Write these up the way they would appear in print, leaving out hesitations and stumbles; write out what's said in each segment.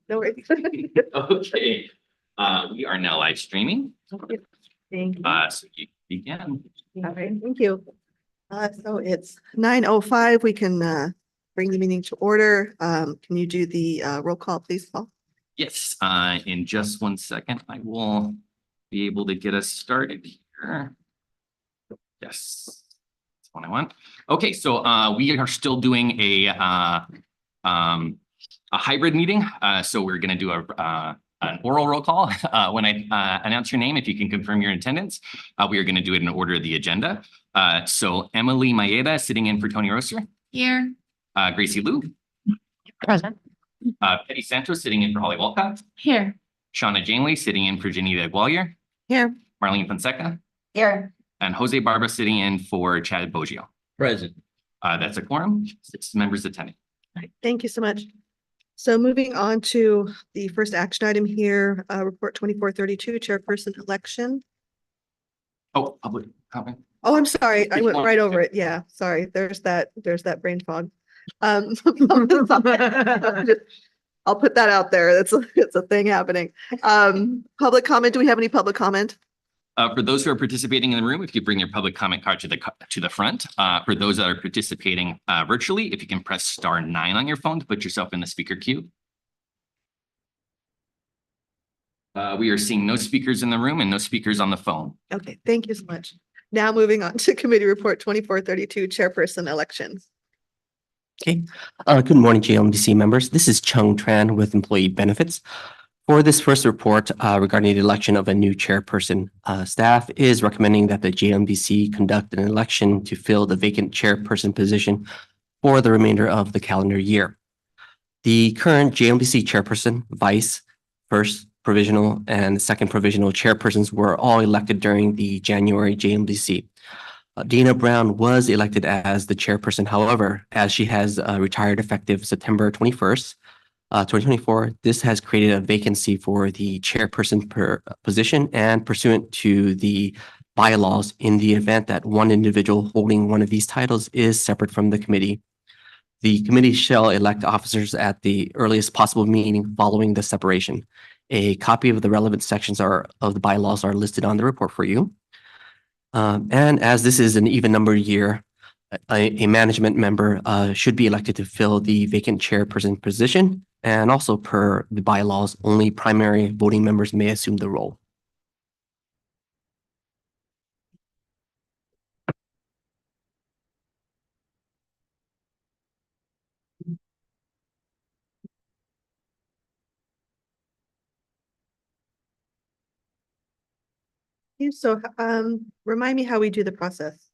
No worries. Okay, we are now live streaming. Thank you. So you begin. All right, thank you. So it's 9:05. We can bring the meeting to order. Can you do the roll call, please, Paul? Yes, in just 1 second, I will be able to get us started here. Yes, that's what I want. Okay, so we are still doing a hybrid meeting. So we're going to do an oral roll call. When I announce your name, if you can confirm your attendance, we are going to do it in order of the agenda. So Emily Maeda sitting in for Tony Roser. Here. Gracie Liu. Present. Petty Santos sitting in for Holly Walcott. Here. Shauna Janeway sitting in for Geneva Agualier. Here. Marlene Fonseca. Here. And Jose Barba sitting in for Chad Boggio. Present. That's a quorum, 6 members attending. All right, thank you so much. So moving on to the first action item here, report 2432, chairperson election. Oh, public comment. Oh, I'm sorry. I went right over it. Yeah, sorry. There's that brain fog. I'll put that out there. It's a thing happening. Public comment. Do we have any public comment? For those who are participating in the room, if you bring your public comment card to the front. For those that are participating virtually, if you can press *9 on your phone to put yourself in the speaker queue. We are seeing no speakers in the room and no speakers on the phone. Okay, thank you so much. Now moving on to committee report 2432, chairperson elections. Okay. Good morning, JLMBC members. This is Chung Tran with Employee Benefits. For this first report regarding the election of a new chairperson, staff is recommending that the JLMBC conduct an election to fill the vacant chairperson position for the remainder of the calendar year. The current JLMBC chairperson, vice, first provisional, and second provisional chairpersons were all elected during the January JLMBC. Dana Brown was elected as the chairperson. However, as she has retired effective September 21st, 2024, this has created a vacancy for the chairperson position, and pursuant to the bylaws, in the event that one individual holding one of these titles is separate from the committee, the committee shall elect officers at the earliest possible meeting following the separation. A copy of the relevant sections of the bylaws are listed on the report for you. And as this is an even number year, a management member should be elected to fill the vacant chairperson position. And also per the bylaws, only primary voting members may assume the role. So remind me how we do the process.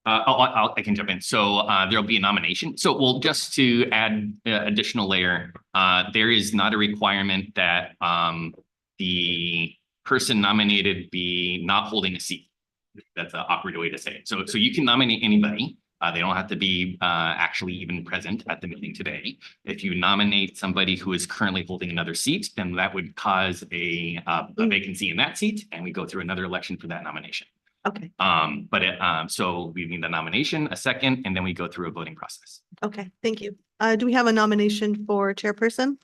I can jump in. So there'll be a nomination. So well, just to add additional layer, there is not a requirement that the person nominated be not holding a seat. That's an awkward way to say it. So you can nominate anybody. They don't have to be actually even present at the meeting today. If you nominate somebody who is currently holding another seat, then that would cause a vacancy in that seat, and we go through another election for that nomination. Okay. So we need the nomination, a second, and then we go through a voting process. Okay, thank you. Do we have a nomination for chairperson?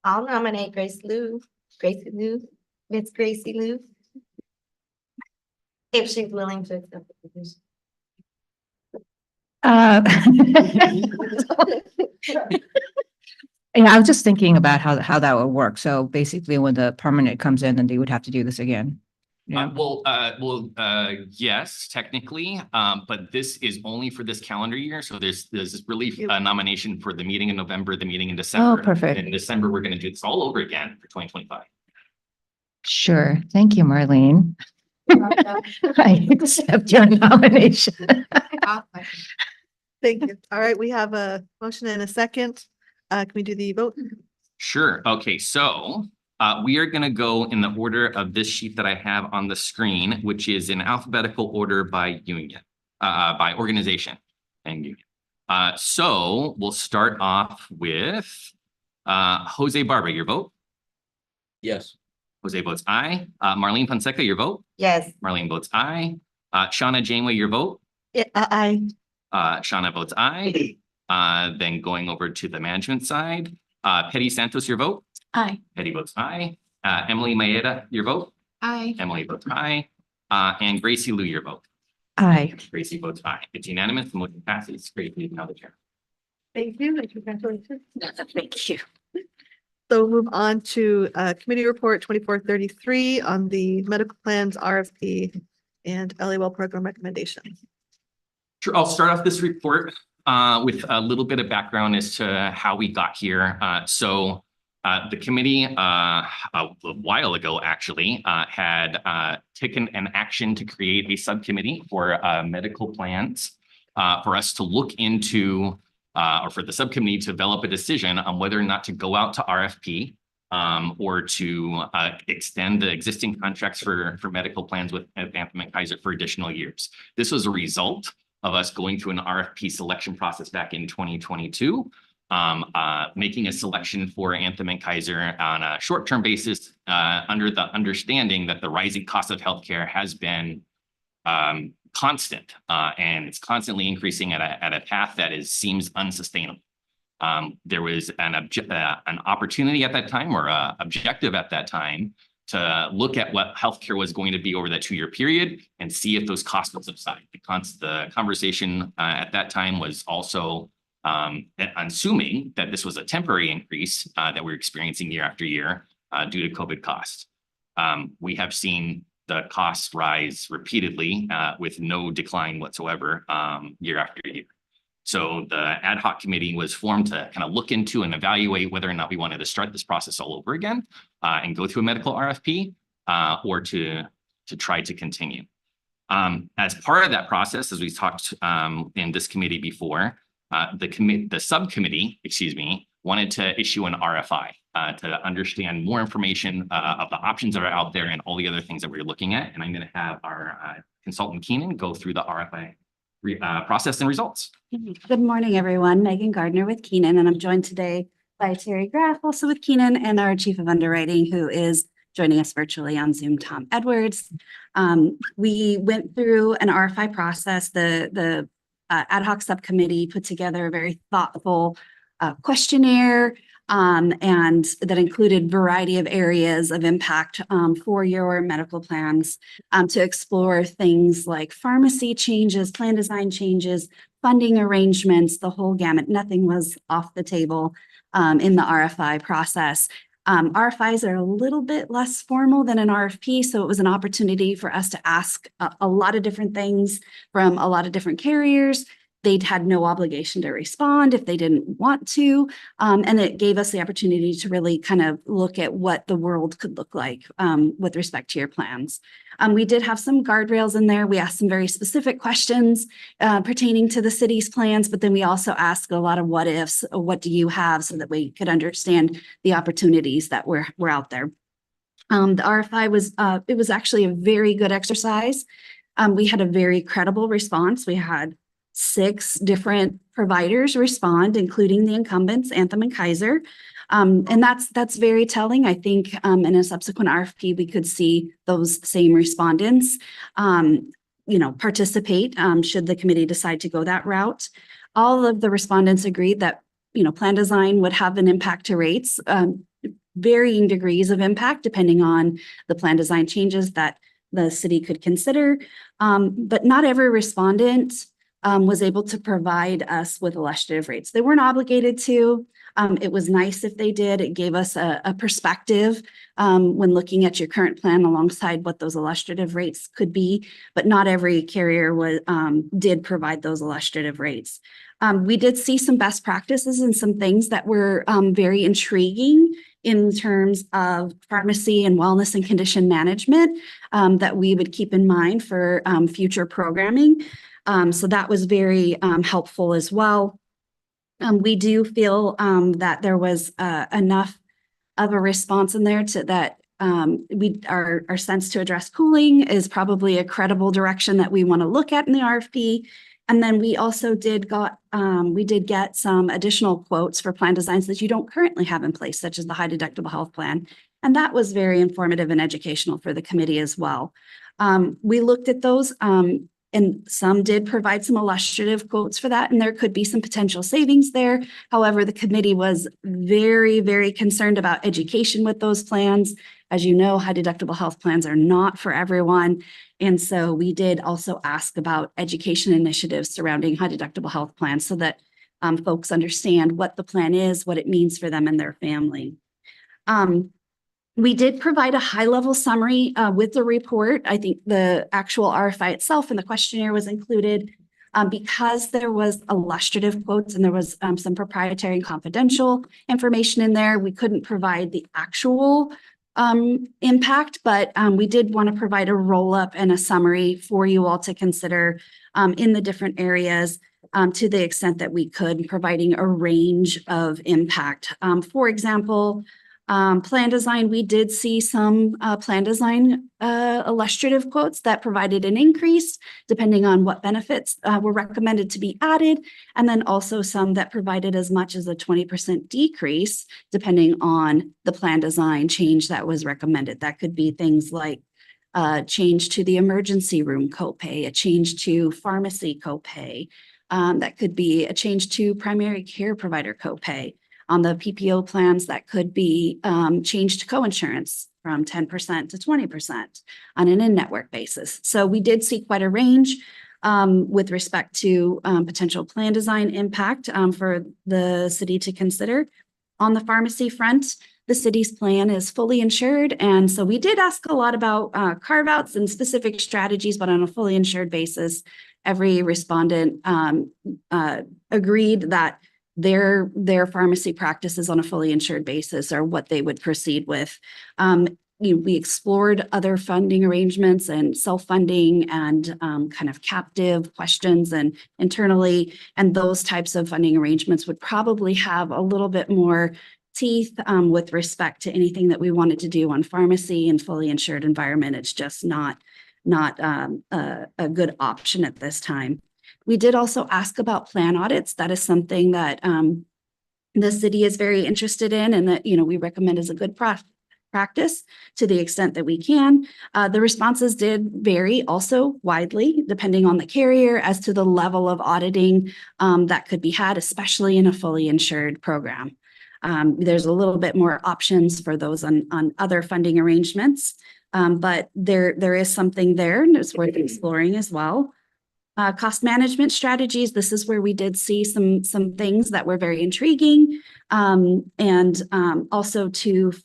I'll nominate Gracie Liu. Miss Gracie Liu. If she's willing to accept the position. Yeah, I was just thinking about how that would work. So basically, when the permanent comes in, then they would have to do this again. Yeah. Yes, technically, but this is only for this calendar year. So there's really a nomination for the meeting in November, the meeting in December. Oh, perfect. In December, we're going to do this all over again for 2025. Sure. Thank you, Marlene. I accept your nomination. Thank you. All right, we have a motion and a second. Can we do the vote? Sure. Okay, so we are going to go in the order of this sheet that I have on the screen, which is in alphabetical order by union, by organization and union. So we'll start off with Jose Barba, your vote. Yes. Jose votes aye. Marlene Fonseca, your vote. Yes. Marlene votes aye. Shauna Janeway, your vote. Aye. Shauna votes aye. Then going over to the management side, Petty Santos, your vote. Aye. Petty votes aye. Emily Maeda, your vote. Aye. Emily votes aye. And Gracie Lu, your vote. Aye. Gracie votes aye. It's unanimous. The motion passes. Gracie is now the chair. Thank you and congratulations. Thank you. So move on to committee report 2433 on the medical plans RFP and LAWell program recommendation. Sure, I'll start off this report with a little bit of background as to how we got here. The committee a while ago actually had taken an action to create a subcommittee for medical plans for us to look into or for the subcommittee to develop a decision on whether or not to go out to RFP or to extend the existing contracts for medical plans with Anthem and Kaiser for additional years. This was a result of us going through an RFP selection process back in 2022, making a selection for Anthem and Kaiser on a short-term basis under the understanding that the rising cost of healthcare has been constant and it's constantly increasing at a path that seems unsustainable. There was an opportunity at that time or objective at that time to look at what healthcare was going to be over that 2-year period and see if those costs would subside. The conversation at that time was also assuming that this was a temporary increase that we're experiencing year after year due to COVID costs. We have seen the costs rise repeatedly with no decline whatsoever year after year. So the ad hoc committee was formed to kind of look into and evaluate whether or not we wanted to start this process all over again and go through a medical RFP or to try to continue. As part of that process, as we talked in this committee before, the subcommittee, wanted to issue an RFI to understand more information of the options that are out there and all the other things that we're looking at. And I'm going to have our consultant Keenan go through the RFI process and results. Good morning, everyone. Megan Gardner with Keenan, and I'm joined today by Terry Graff, also with Keenan, and our Chief of Underwriting, who is joining us virtually on Zoom, Tom Edwards. We went through an RFI process. The ad hoc subcommittee put together a very thoughtful questionnaire and that included variety of areas of impact for your medical plans to explore things like pharmacy changes, plan design changes, funding arrangements, the whole gamut. Nothing was off the table in the RFI process. RFIs are a little bit less formal than an RFP, so it was an opportunity for us to ask a lot of different things from a lot of different carriers. They'd had no obligation to respond if they didn't want to. And it gave us the opportunity to really kind of look at what the world could look like with respect to your plans. We did have some guardrails in there. We asked some very specific questions pertaining to the city's plans, but then we also asked a lot of what ifs, what do you have, so that we could understand the opportunities that were out there. The RFI was actually a very good exercise. We had a very credible response. We had 6 different providers respond, including the incumbents, Anthem and Kaiser. And that's very telling. I think in a subsequent RFP, we could see those same respondents, participate should the committee decide to go that route. All of the respondents agreed that, plan design would have an impact to rates, varying degrees of impact depending on the plan design changes that the city could consider. But not every respondent was able to provide us with illustrative rates. They weren't obligated to. It was nice if they did. It gave us a perspective when looking at your current plan alongside what those illustrative rates could be, but not every carrier did provide those illustrative rates. We did see some best practices and some things that were very intriguing in terms of pharmacy and wellness and condition management that we would keep in mind for future programming. So that was very helpful as well. We do feel that there was enough of a response in there to that our sense to address cooling is probably a credible direction that we want to look at in the RFP. And then we also did get some additional quotes for plan designs that you don't currently have in place, such as the high deductible health plan. And that was very informative and educational for the committee as well. We looked at those. And some did provide some illustrative quotes for that, and there could be some potential savings there. However, the committee was very, very concerned about education with those plans. As you know, high deductible health plans are not for everyone. And so we did also ask about education initiatives surrounding high deductible health plans so that folks understand what the plan is, what it means for them and their family. We did provide a high-level summary with the report. I think the actual RFI itself and the questionnaire was included because there was illustrative quotes and there was some proprietary and confidential information in there. We couldn't provide the actual impact, but we did want to provide a roll-up and a summary for you all to consider in the different areas to the extent that we could, providing a range of impact. For example, plan design, we did see some plan design illustrative quotes that provided an increase depending on what benefits were recommended to be added, and then also some that provided as much as a 20% decrease depending on the plan design change that was recommended. That could be things like change to the emergency room copay, a change to pharmacy copay. That could be a change to primary care provider copay. On the PPO plans, that could be changed to coinsurance from 10% to 20% on an in-network basis. So we did see quite a range with respect to potential plan design impact for the city to consider. On the pharmacy front, the city's plan is fully insured. And so we did ask a lot about carve-outs and specific strategies, but on a fully insured basis, every respondent agreed that their pharmacy practices on a fully insured basis are what they would proceed with. We explored other funding arrangements and self-funding and kind of captive questions and internally, and those types of funding arrangements would probably have a little bit more teeth with respect to anything that we wanted to do on pharmacy and fully insured environment. It's just not a good option at this time. We did also ask about plan audits. That is something that the city is very interested in and that, we recommend as a good practice to the extent that we can. The responses did vary also widely depending on the carrier as to the level of auditing that could be had, especially in a fully insured program. There's a little bit more options for those on other funding arrangements, but there is something there and it's worth exploring as well. Cost management strategies. This is where we did see some things that were very intriguing, and also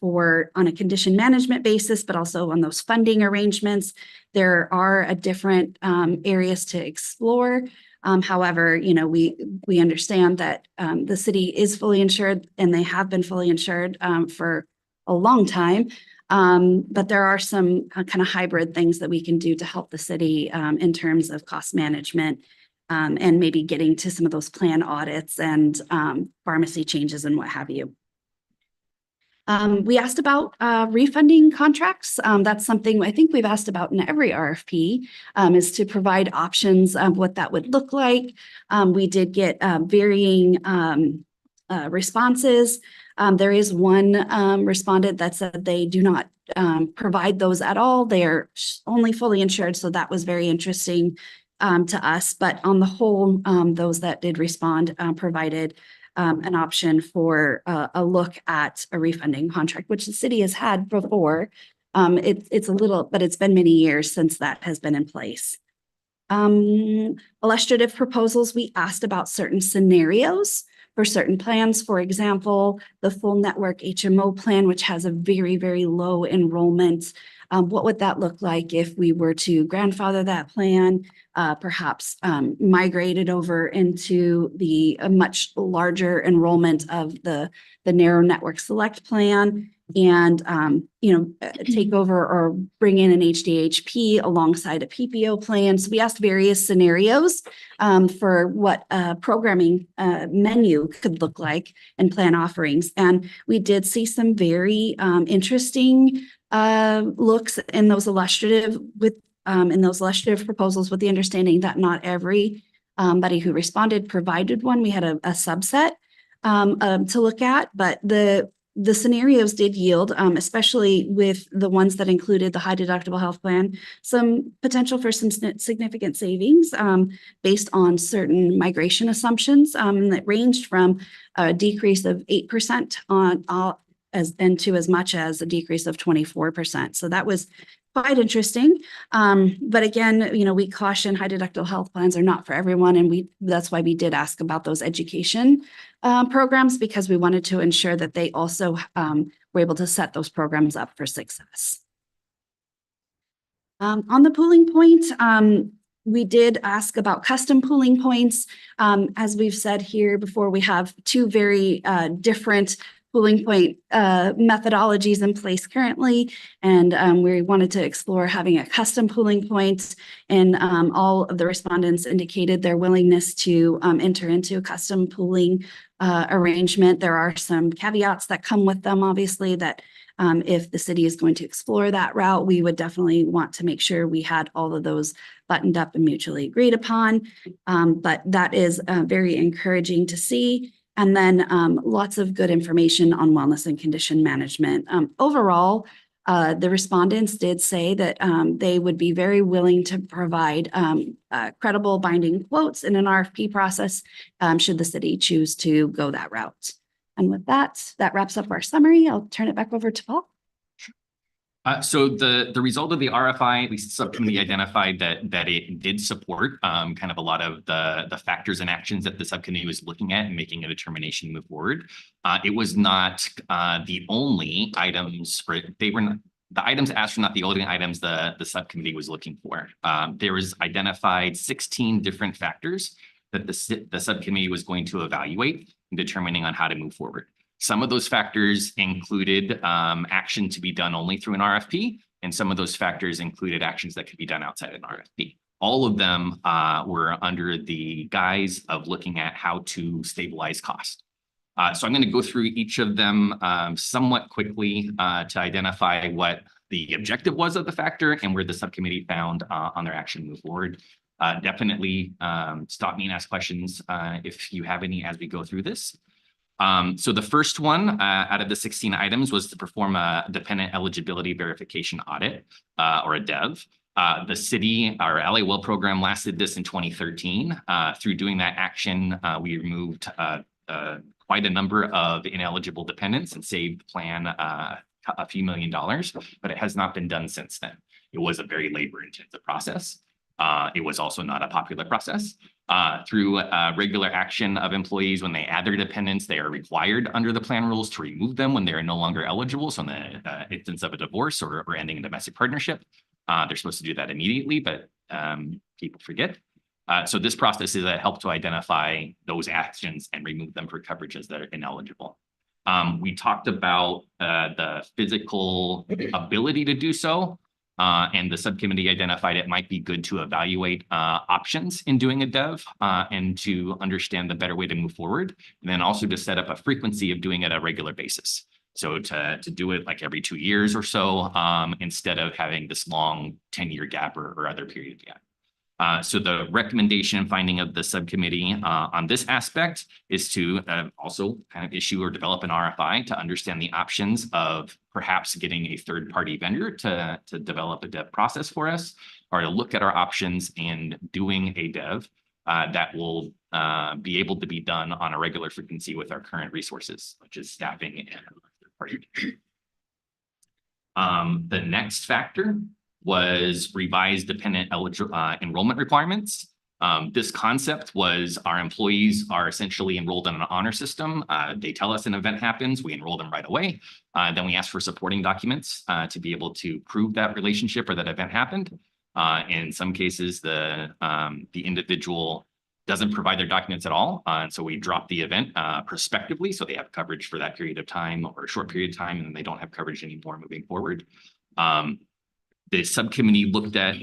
for on a condition management basis, but also on those funding arrangements, there are different areas to explore. However, we understand that the city is fully insured and they have been fully insured for a long time. But there are some kind of hybrid things that we can do to help the city in terms of cost management and maybe getting to some of those plan audits and pharmacy changes and what have you. We asked about refunding contracts. That's something I think we've asked about in every RFP is to provide options of what that would look like. We did get varying responses. There is one respondent that said they do not provide those at all. They are only fully insured. So that was very interesting to us. But on the whole, those that did respond provided an option for a look at a refunding contract, which the city has had before. It's a little, but it's been many years since that has been in place. Illustrative proposals, we asked about certain scenarios for certain plans. For example, the full network HMO plan, which has a very, very low enrollment. What would that look like if we were to grandfather that plan, perhaps migrate it over into a much larger enrollment of the narrow network select plan and, take over or bring in an HDHP alongside a PPO plan. So we asked various scenarios for what a programming menu could look like and plan offerings. And we did see some very interesting looks in those illustrative proposals with the understanding that not everybody who responded provided one. We had a subset to look at, but the scenarios did yield, especially with the ones that included the high deductible health plan, some potential for some significant savings based on certain migration assumptions that ranged from a decrease of 8% on all and to as much as a decrease of 24%. So that was quite interesting. But again, we caution high deductible health plans are not for everyone. And that's why we did ask about those education programs, because we wanted to ensure that they also were able to set those programs up for success. On the pooling point, we did ask about custom pooling points. As we've said here before, we have two very different pooling point methodologies in place currently, and we wanted to explore having a custom pooling point, and all of the respondents indicated their willingness to enter into a custom pooling arrangement. There are some caveats that come with them, obviously, that if the city is going to explore that route, we would definitely want to make sure we had all of those buttoned up and mutually agreed upon. But that is very encouraging to see. And then lots of good information on wellness and condition management. Overall, the respondents did say that they would be very willing to provide credible binding quotes in an RFP process should the city choose to go that route. And with that, that wraps up our summary. I'll turn it back over to Paul. So the result of the RFI, at least the subcommittee identified that it did support kind of a lot of the factors and actions that the subcommittee was looking at and making a determination to move forward. It was not the only items the items asked were not the only items the subcommittee was looking for. There was identified 16 different factors that the subcommittee was going to evaluate in determining on how to move forward. Some of those factors included action to be done only through an RFP, and some of those factors included actions that could be done outside an RFP. All of them were under the guise of looking at how to stabilize cost. So I'm going to go through each of them somewhat quickly to identify what the objective was of the factor and where the subcommittee found on their action to move forward. Definitely stop me and ask questions if you have any as we go through this. So the first one out of the 16 items was to perform a dependent eligibility verification audit or a DEV. The city, our LA Well program lasted this in 2013. Through doing that action, we removed quite a number of ineligible dependents and saved the plan a few $1 million, but it has not been done since then. It was a very labor-intensive process. It was also not a popular process. Through regular action of employees, when they add their dependents, they are required under the plan rules to remove them when they are no longer eligible. So in the instance of a divorce or ending a domestic partnership, they're supposed to do that immediately, but people forget. So this process is a help to identify those actions and remove them for coverages that are ineligible. We talked about the physical ability to do so. And the subcommittee identified it might be good to evaluate options in doing a DEV and to understand the better way to move forward. And then also to set up a frequency of doing it on a regular basis. So to do it like every 2 years or so, instead of having this long 10-year gap or other period gap. So the recommendation and finding of the subcommittee on this aspect is to also kind of issue or develop an RFI to understand the options of perhaps getting a third-party vendor to develop a DEV process for us, or to look at our options and doing a DEV that will be able to be done on a regular frequency with our current resources, such as staffing and third-party. The next factor was revised dependent enrollment requirements. This concept was our employees are essentially enrolled in an honor system. They tell us an event happens, we enroll them right away. Then we ask for supporting documents to be able to prove that relationship or that event happened. In some cases, the individual doesn't provide their documents at all. And so we drop the event prospectively, so they have coverage for that period of time or a short period of time, and they don't have coverage anymore moving forward. The subcommittee looked at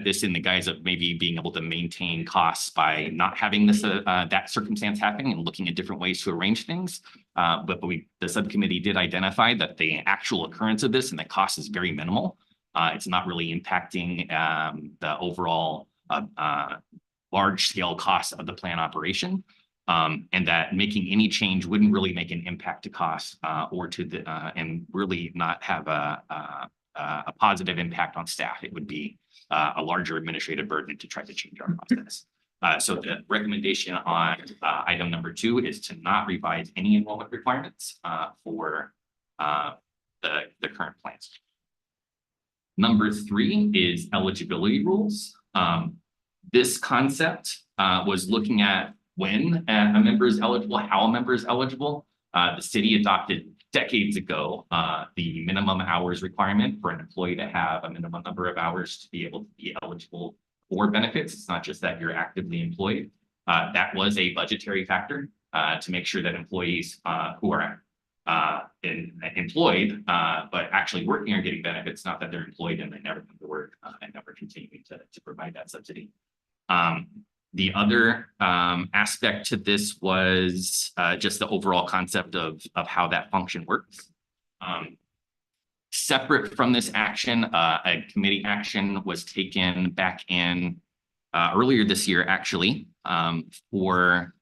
this in the guise of maybe being able to maintain costs by not having this that circumstance happening and looking at different ways to arrange things. But the subcommittee did identify that the actual occurrence of this and the cost is very minimal. It's not really impacting the overall large scale costs of the plan operation. And that making any change wouldn't really make an impact to cost or to the and really not have a positive impact on staff. It would be a larger administrative burden to try to change our process. So the recommendation on item number 2 is to not revise any enrollment requirements for the current plans. Number 3 is eligibility rules. This concept was looking at when a member is eligible, how a member is eligible. The city adopted decades ago the minimum hours requirement for an employee to have a minimum number of hours to be able to be eligible for benefits. It's not just that you're actively employed. That was a budgetary factor to make sure that employees who are employed but actually working or getting benefits, not that they're employed and they never come to work and never continuing to provide that subsidy. The other aspect to this was just the overall concept of how that function works. Separate from this action, a committee action was taken back in earlier this year, actually, for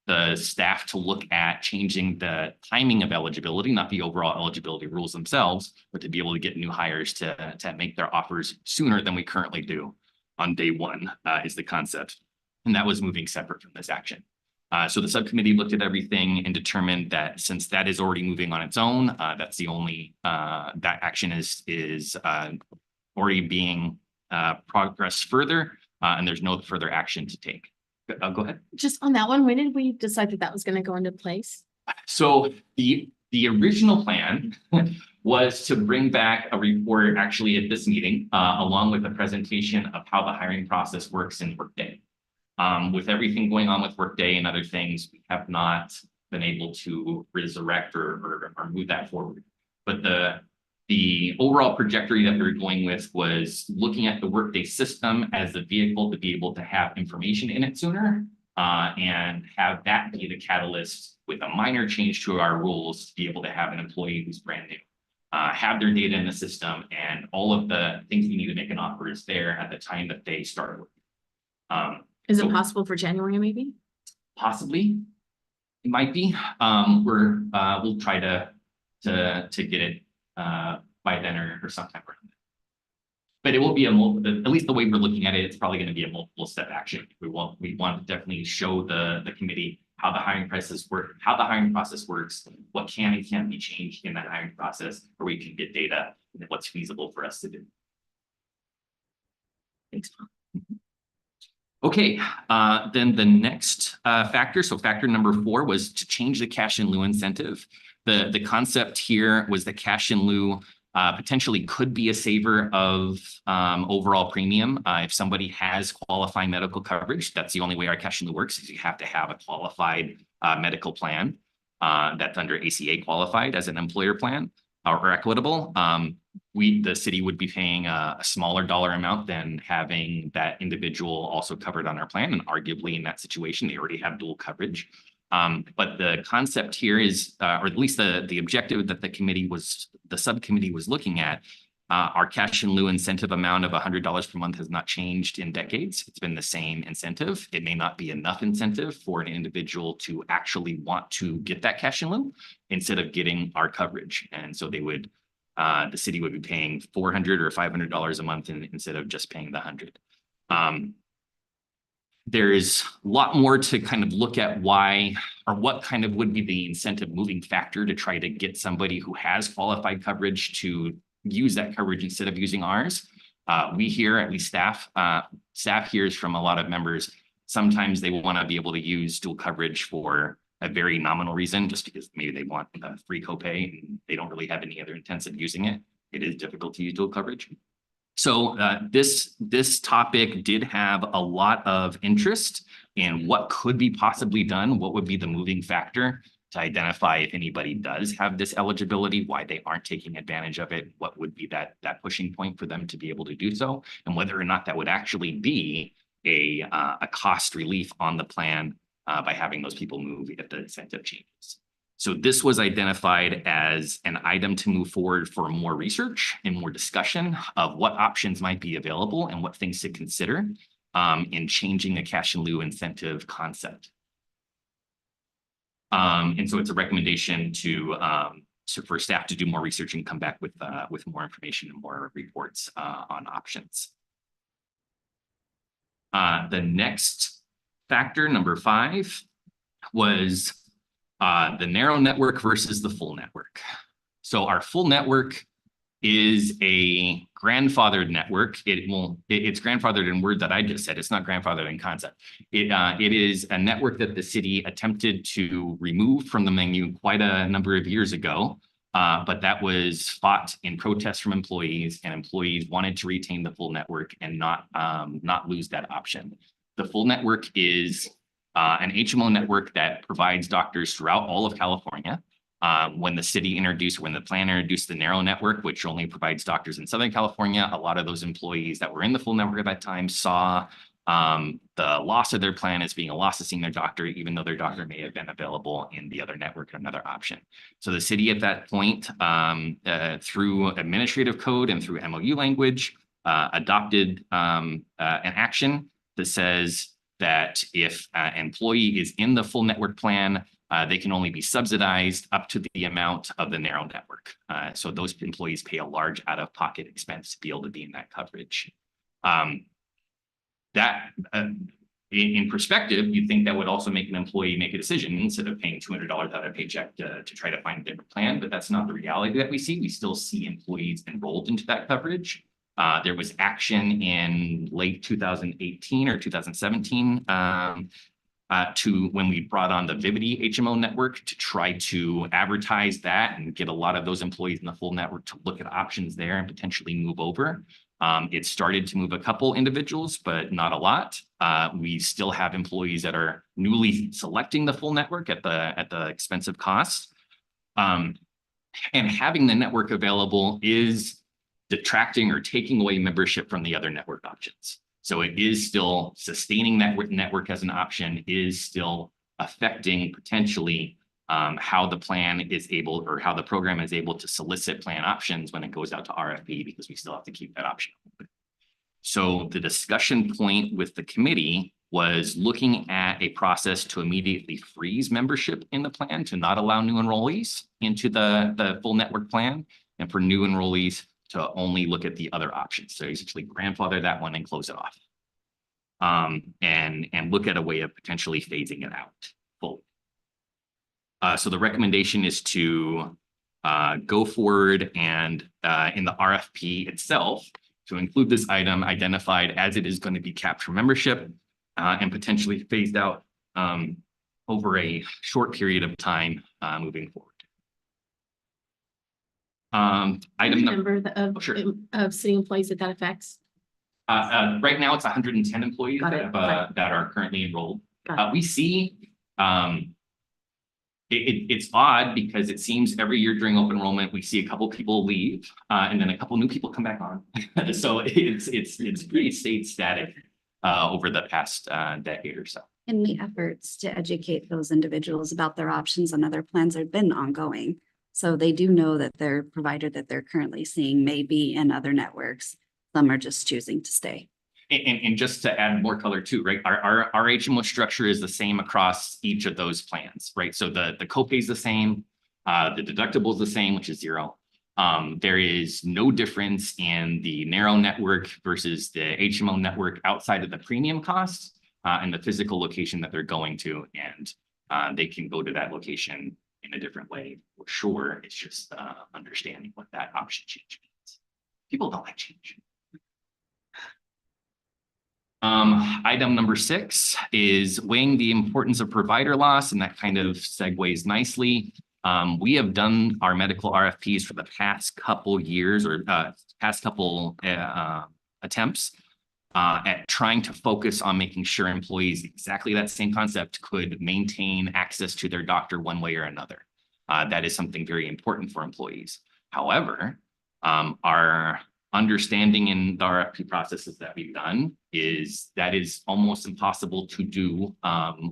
the staff to look at changing the timing of eligibility, not the overall eligibility rules themselves, but to be able to get new hires to make their offers sooner than we currently do on day 1 is the concept. And that was moving separate from this action. So the subcommittee looked at everything and determined that since that is already moving on its own, that's the only, that action is already being progressed further, and there's no further action to take. Go ahead. Just on that one, when did we decide that was going to go into place? So the original plan was to bring back a report actually at this meeting, along with a presentation of how the hiring process works in Workday. With everything going on with Workday and other things, we have not been able to resurrect or move that forward. But the overall trajectory that we were going with was looking at the Workday system as the vehicle to be able to have information in it sooner and have that be the catalyst with a minor change to our rules to be able to have an employee who's brand new, have their data in the system and all of the things we need to make an offer is there at the time that they start working. Is it So- possible for January, maybe? Possibly, it might be. We'll try to get it by then or sometime around then. But it will be at least the way we're looking at it, it's probably going to be a multiple step action. We want to definitely show the committee how the hiring process works, what can and can't be changed in that hiring process, where we can get data and what's feasible for us to do. Thanks. Okay, then the next factor, so factor number 4 was to change the cash in lieu incentive. The concept here was that cash in lieu potentially could be a saver of overall premium. If somebody has qualified medical coverage, that's the only way our cash in lieu works, is you have to have a qualified medical plan that's under ACA qualified as an employer plan or equitable. The city would be paying a smaller dollar amount than having that individual also covered on our plan. And arguably in that situation, they already have dual coverage. But the concept here is, or at least the objective that the subcommittee was looking at, our cash in lieu incentive amount of $100 per month has not changed in decades. It's been the same incentive. It may not be enough incentive for an individual to actually want to get that cash in lieu instead of getting our coverage. And so they would, the city would be paying $400 or $500 a month instead of just paying the $100. There's a lot more to kind of look at why or what kind of would be the incentive moving factor to try to get somebody who has qualified coverage to use that coverage instead of using ours. We hear, at least staff hears from a lot of members, sometimes they want to be able to use dual coverage for a very nominal reason, just because maybe they want a free copay and they don't really have any other intents of using it. It is difficult to use dual coverage. So this topic did have a lot of interest in what could be possibly done, what would be the moving factor to identify if anybody does have this eligibility, why they aren't taking advantage of it, what would be that pushing point for them to be able to do so, and whether or not that would actually be a cost relief on the plan by having those people move if the incentive changes. So this was identified as an item to move forward for more research and more discussion of what options might be available and what things to consider in changing the cash in lieu incentive concept. And so it's a recommendation for staff to do more research and come back with more information and more reports on options. The next factor, number 5, was the narrow network versus the full network. So our full network is a grandfathered network. It's grandfathered in word that I just said. It's not grandfathered in concept. It is a network that the city attempted to remove from the menu quite a number of years ago. But that was fought in protest from employees, and employees wanted to retain the full network and not lose that option. The full network is an HMO network that provides doctors throughout all of California. When the plan introduced the narrow network, which only provides doctors in Southern California, a lot of those employees that were in the full network at that time saw the loss of their plan as being a loss of seeing their doctor, even though their doctor may have been available in the other network or another option. So the city at that point, through administrative code and through MOU language, adopted an action that says that if an employee is in the full network plan, they can only be subsidized up to the amount of the narrow network. So those employees pay a large out-of-pocket expense to be able to be in that coverage. In perspective, you'd think that would also make an employee make a decision instead of paying $200 out of paycheck to try to find a different plan, but that's not the reality that we see. We still see employees enrolled into that coverage. There was action in late 2018 or 2017 when we brought on the Vivity HMO network to try to advertise that and get a lot of those employees in the full network to look at options there and potentially move over. It started to move a couple individuals, but not a lot. We still have employees that are newly selecting the full network at the expensive cost. And having the network available is detracting or taking away membership from the other network options. So it is still sustaining that network as an option, is still affecting potentially how the plan is able, or how the program is able to solicit plan options when it goes out to RFP, because we still have to keep that option open. So the discussion point with the committee was looking at a process to immediately freeze membership in the plan, to not allow new enrollees into the full network plan, and for new enrollees to only look at the other options. So essentially grandfather that one and close it off. And look at a way of potentially phasing it out fully. So the recommendation is to go forward and in the RFP itself, to include this item identified as it is going to be capped for membership and potentially phased out over a short period of time moving forward. Item number of city employees that affects. Right now, it's 110 employees Got it. that are currently enrolled. Got it. We see it's odd because it seems every year during open enrollment, we see a couple people leave and then a couple new people come back on. So it's pretty stayed static over the past decade or so. And the efforts to educate those individuals about their options and other plans have been ongoing. So they do know that their provider that they're currently seeing may be in other networks. Some are just choosing to stay. And just to add more color too, right? Our HMO structure is the same across each of those plans, right? So the copay is the same, the deductible is the same, which is 0. There is no difference in the narrow network versus the HMO network outside of the premium cost and the physical location that they're going to, and they can go to that location in a different way. For sure, it's just understanding what that option change means. People don't like change. Item number 6 is weighing the importance of provider loss, and that kind of segues nicely. We have done our medical RFPs for the past couple years or past couple attempts at trying to focus on making sure employees, exactly that same concept, could maintain access to their doctor one way or another. That is something very important for employees. However, our understanding in the RFP processes that we've done is that is almost impossible to do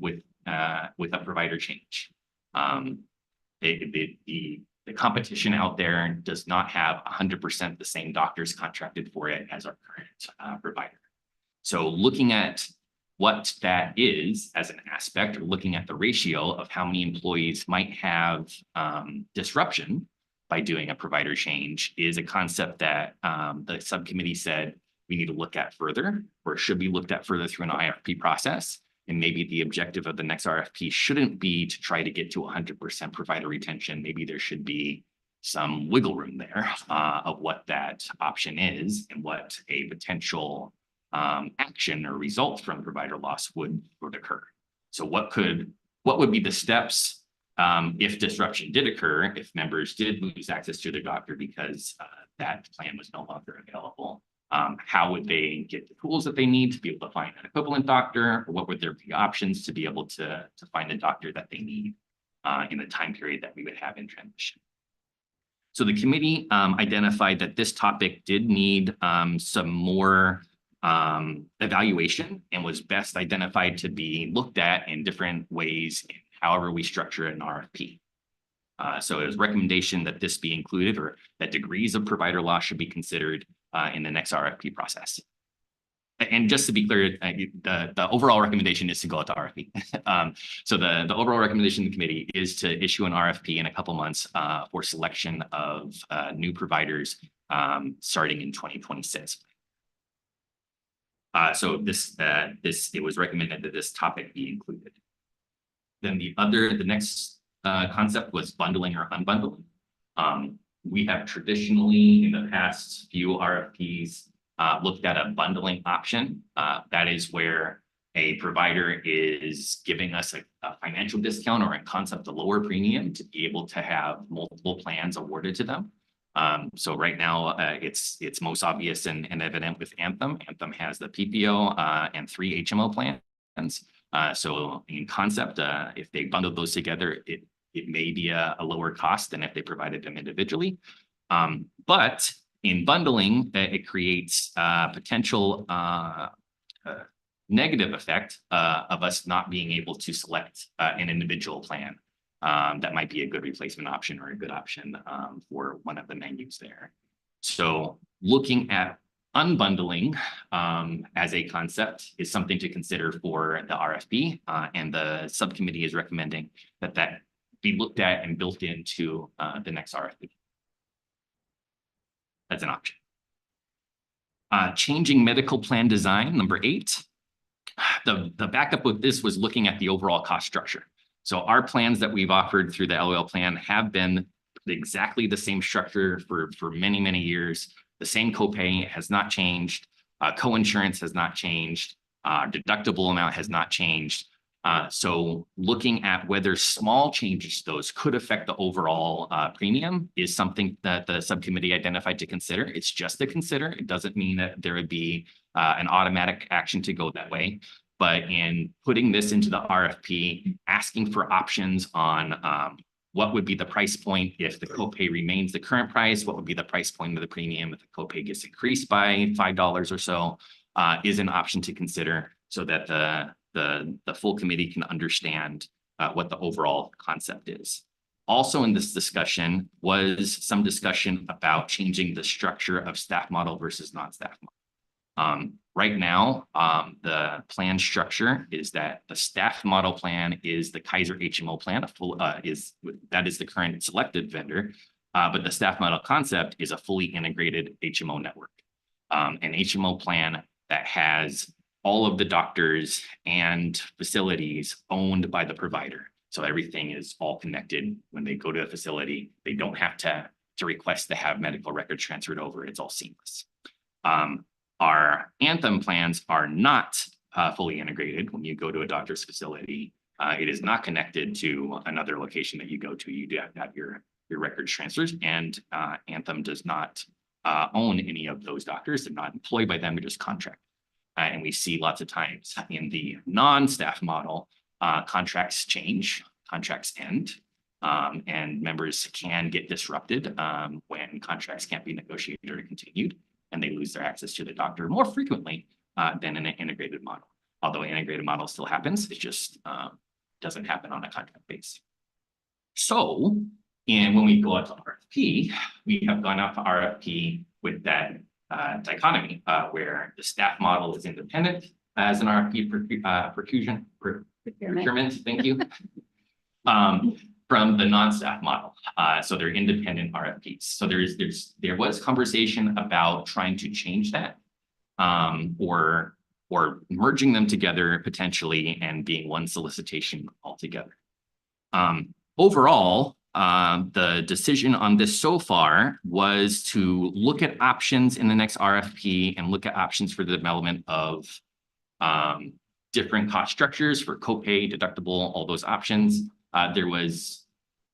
with a provider change. The competition out there does not have 100% the same doctors contracted for it as our current provider. So looking at what that is as an aspect, or looking at the ratio of how many employees might have disruption by doing a provider change, is a concept that the subcommittee said we need to look at further, or should be looked at further through an IRFP process. And maybe the objective of the next RFP shouldn't be to try to get to 100% provider retention. Maybe there should be some wiggle room there of what that option is and what a potential action or result from provider loss would occur. So what would be the steps if disruption did occur, if members did lose access to their doctor because that plan was no longer available? How would they get the tools that they need to be able to find an equivalent doctor? Or what would there be options to be able to find the doctor that they need in the time period that we would have in transition? So the committee identified that this topic did need some more evaluation, and was best identified to be looked at in different ways, however we structure an RFP. So it was recommendation that this be included, or that degrees of provider loss should be considered in the next RFP process. And just to be clear, the overall recommendation is to go out to RFP. So the overall recommendation of the committee is to issue an RFP in a couple months for selection of new providers starting in 2026. So it was recommended that this topic be included. Then the next concept was bundling or unbundling. We have traditionally in the past few RFPs looked at a bundling option. That is where a provider is giving us a financial discount, or in concept, a lower premium, to be able to have multiple plans awarded to them. So right now, it's most obvious and evident with Anthem. Anthem has the PPO and 3 HMO plans. So in concept, if they bundle those together, it may be a lower cost than if they provided them individually. But in bundling, it creates potential negative effect of us not being able to select an individual plan that might be a good replacement option, or a good option for one of the menus there. So looking at unbundling as a concept is something to consider for the RFP, and the subcommittee is recommending that be looked at and built into the next RFP. That's an option. Changing medical plan design, number 8. The backup with this was looking at the overall cost structure. So our plans that we've offered through the LOL plan have been exactly the same structure for many, many years. The same copay has not changed. Co-insurance has not changed. Deductible amount has not changed. So looking at whether small changes to those could affect the overall premium is something that the subcommittee identified to consider. It's just to consider. It doesn't mean that there would be an automatic action to go that way. But in putting this into the RFP, asking for options on what would be the price point if the copay remains the current price, what would be the price point of the premium if the copay gets increased by $5 or so, is an option to consider, so that the full committee can understand what the overall concept is. Also in this discussion was some discussion about changing the structure of staff model versus non-staff model. Right now, the plan structure is that the staff model plan is the Kaiser HMO plan, that is the current selected vendor, but the staff model concept is a fully integrated HMO network, an HMO plan that has all of the doctors and facilities owned by the provider. So everything is all connected. When they go to a facility, they don't have to request to have medical records transferred over. It's all seamless. Our Anthem plans are not fully integrated. When you go to a doctor's facility, it is not connected to another location that you go to. You do have your records transfers, and Anthem does not own any of those doctors. They're not employed by them, they're just contract. And we see lots of times in the non-staff model, contracts change, contracts end, and members can get disrupted when contracts can't be negotiated or continued, and they lose their access to the doctor more frequently than in an integrated model. Although an integrated model still happens, it just doesn't happen on a contract base. So, and when we go out to RFP, we have gone out to RFP with that dichotomy where the staff model is independent as an RFP procurement, thank you. From the non-staff model. So they're independent RFPs. So there was conversation about trying to change that. Or merging them together potentially and being one solicitation altogether. Overall, the decision on this so far was to look at options in the next RFP and look at options for the development of different cost structures for copay, deductible, all those options. There was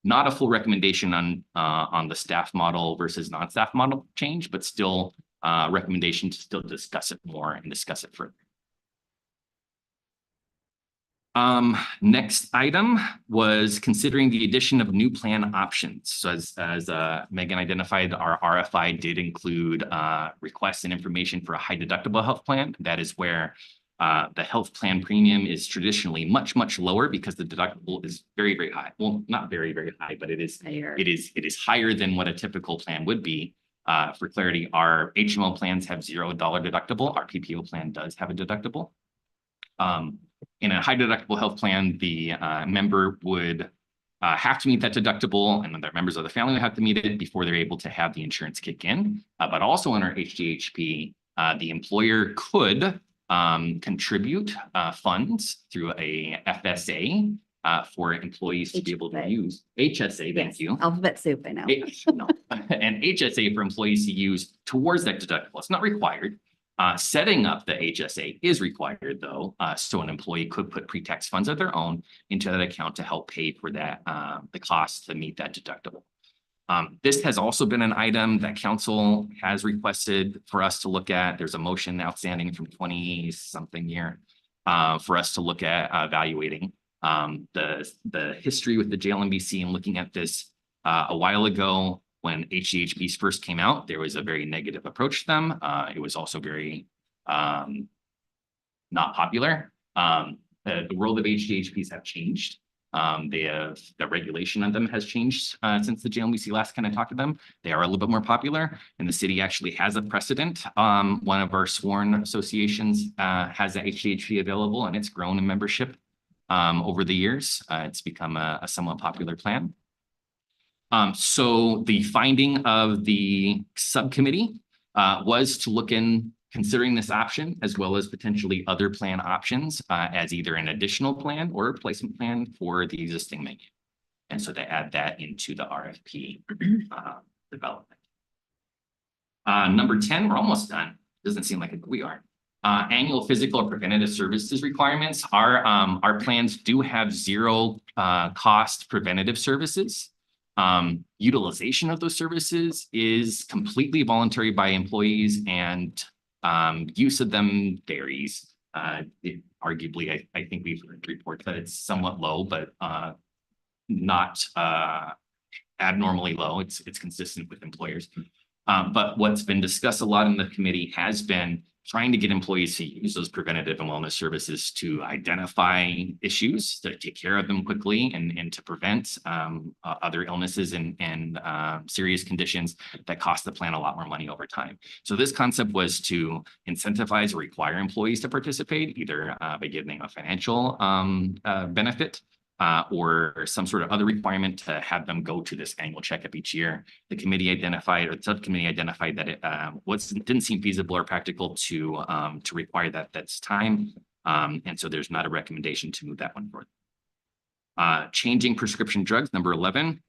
not a full recommendation on the staff model versus non-staff model change, but still recommendation to still discuss it more and discuss it further. Next item was considering the addition of new plan options. So as Megan identified, our RFI did include requests and information for a high deductible health plan. That is where the health plan premium is traditionally much, much lower because the deductible is very, very high. Well, not very, very high, but it is higher than what a typical plan would be. For clarity, our HMO plans have $0 deductible. Our PPO plan does have a deductible. In a high deductible health plan, the member would have to meet that deductible, and their members of the family would have to meet it before they're able to have the insurance kick in. But also in our HDHP, the employer could contribute funds through a FSA for employees to be able to use HSA. Thank you. Alphabet soup, I know. No, an HSA for employees to use towards that deductible. It's not required. Setting up the HSA is required though. So an employee could put pre-tax funds of their own into that account to help pay for that, the cost to meet that deductible. This has also been an item that council has requested for us to look at. There's a motion outstanding from 20-something year for us to look at evaluating the history with the JLMBC and looking at this a while ago. When HDHPs first came out, there was a very negative approach to them. It was also very not popular. The world of HDHPs have changed. The regulation on them has changed since the JLMBC last kind of talked to them. They are a little bit more popular, and the city actually has a precedent. One of our sworn associations has a HDHP available, and it's grown in membership over the years. It's become a somewhat popular plan. So the finding of the subcommittee was to look in considering this option as well as potentially other plan options as either an additional plan or a replacement plan for the existing menu. And so to add that into the RFP development. Number 10, we're almost done. Doesn't seem like it, but we are. Annual physical or preventative services requirements. Our plans do have zero cost preventative services. Utilization of those services is completely voluntary by employees, and use of them varies. Arguably, I think we've heard reports that it's somewhat low, but not abnormally low. It's consistent with employers. But what's been discussed a lot in the committee has been trying to get employees to use those preventative and wellness services to identify issues, to take care of them quickly, and to prevent other illnesses and serious conditions that cost the plan a lot more money over time. So this concept was to incentivize or require employees to participate, either by giving a financial benefit or some sort of other requirement to have them go to this annual checkup each year. The committee identified, or the subcommittee identified, that it didn't seem feasible or practical to require that that's time. And so there's not a recommendation to move that one forward. Changing prescription drugs, number 11.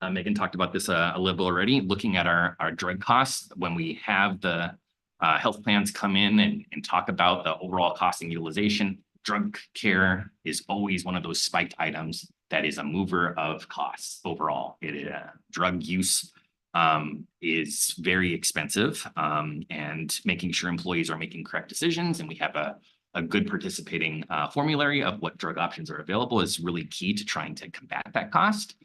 Megan talked about this a little already, looking at our drug costs when we have the health plans come in and talk about the overall cost and utilization. Drug care is always one of those spiked items that is a mover of costs overall. Drug use is very expensive, and making sure employees are making correct decisions and we have a good participating formulary of what drug options are available is really key to trying to combat that cost.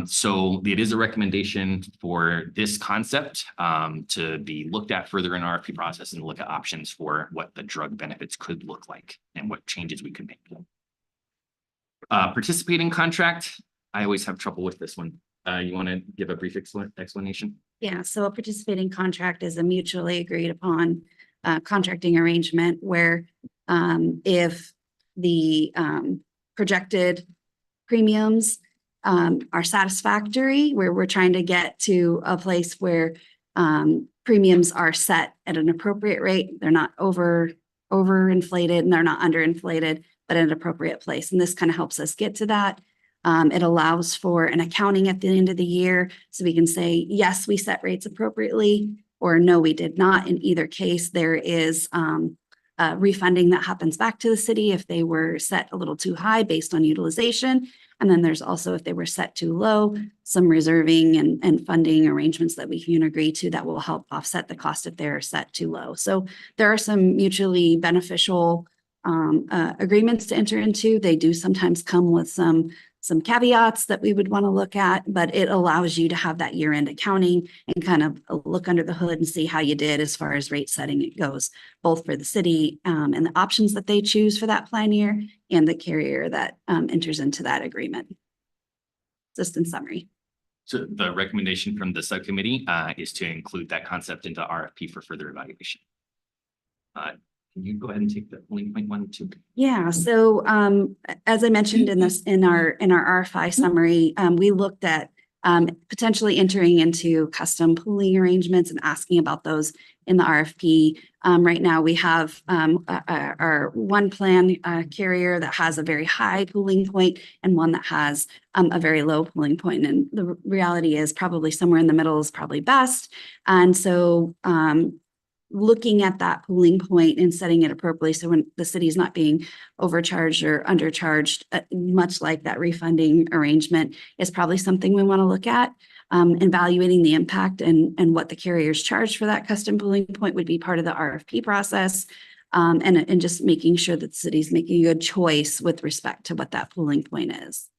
So it is a recommendation for this concept to be looked at further in our RFP process and look at options for what the drug benefits could look like and what changes we could make. Participating contract, I always have trouble with this one. You want to give a brief explanation? Yeah, so a participating contract is a mutually agreed upon contracting arrangement where If the projected premiums are satisfactory, where we're trying to get to a place where premiums are set at an appropriate rate. They're not overinflated and they're not underinflated, but at an appropriate place. And this kind of helps us get to that. It allows for an accounting at the end of the year. So we can say, yes, we set rates appropriately, or no, we did not. In either case, there is refunding that happens back to the city if they were set a little too high based on utilization. And then there's also, if they were set too low, some reserving and funding arrangements that we can agree to that will help offset the cost if they're set too low. So there are some mutually beneficial agreements to enter into. They do sometimes come with some caveats that we would want to look at, but it allows you to have that year-end accounting and kind of look under the hood and see how you did as far as rate setting it goes, both for the city and the options that they choose for that plan year and the carrier that enters into that agreement. Just in summary. So the recommendation from the subcommittee is to include that concept into RFP for further evaluation. Can you go ahead and take the polling point 1 and 2? Yeah, so as I mentioned in our RFI summary, we looked at potentially entering into custom pooling arrangements and asking about those in the RFP. Right now, we have our one plan carrier that has a very high pooling point and one that has a very low pooling point. And the reality is probably somewhere in the middle is probably best. And so looking at that pooling point and setting it appropriately so when the city is not being overcharged or undercharged, much like that refunding arrangement is probably something we want to look at. Evaluating the impact and what the carriers charge for that custom pooling point would be part of the RFP process. And just making sure that the city's making a good choice with respect to what that pooling point is.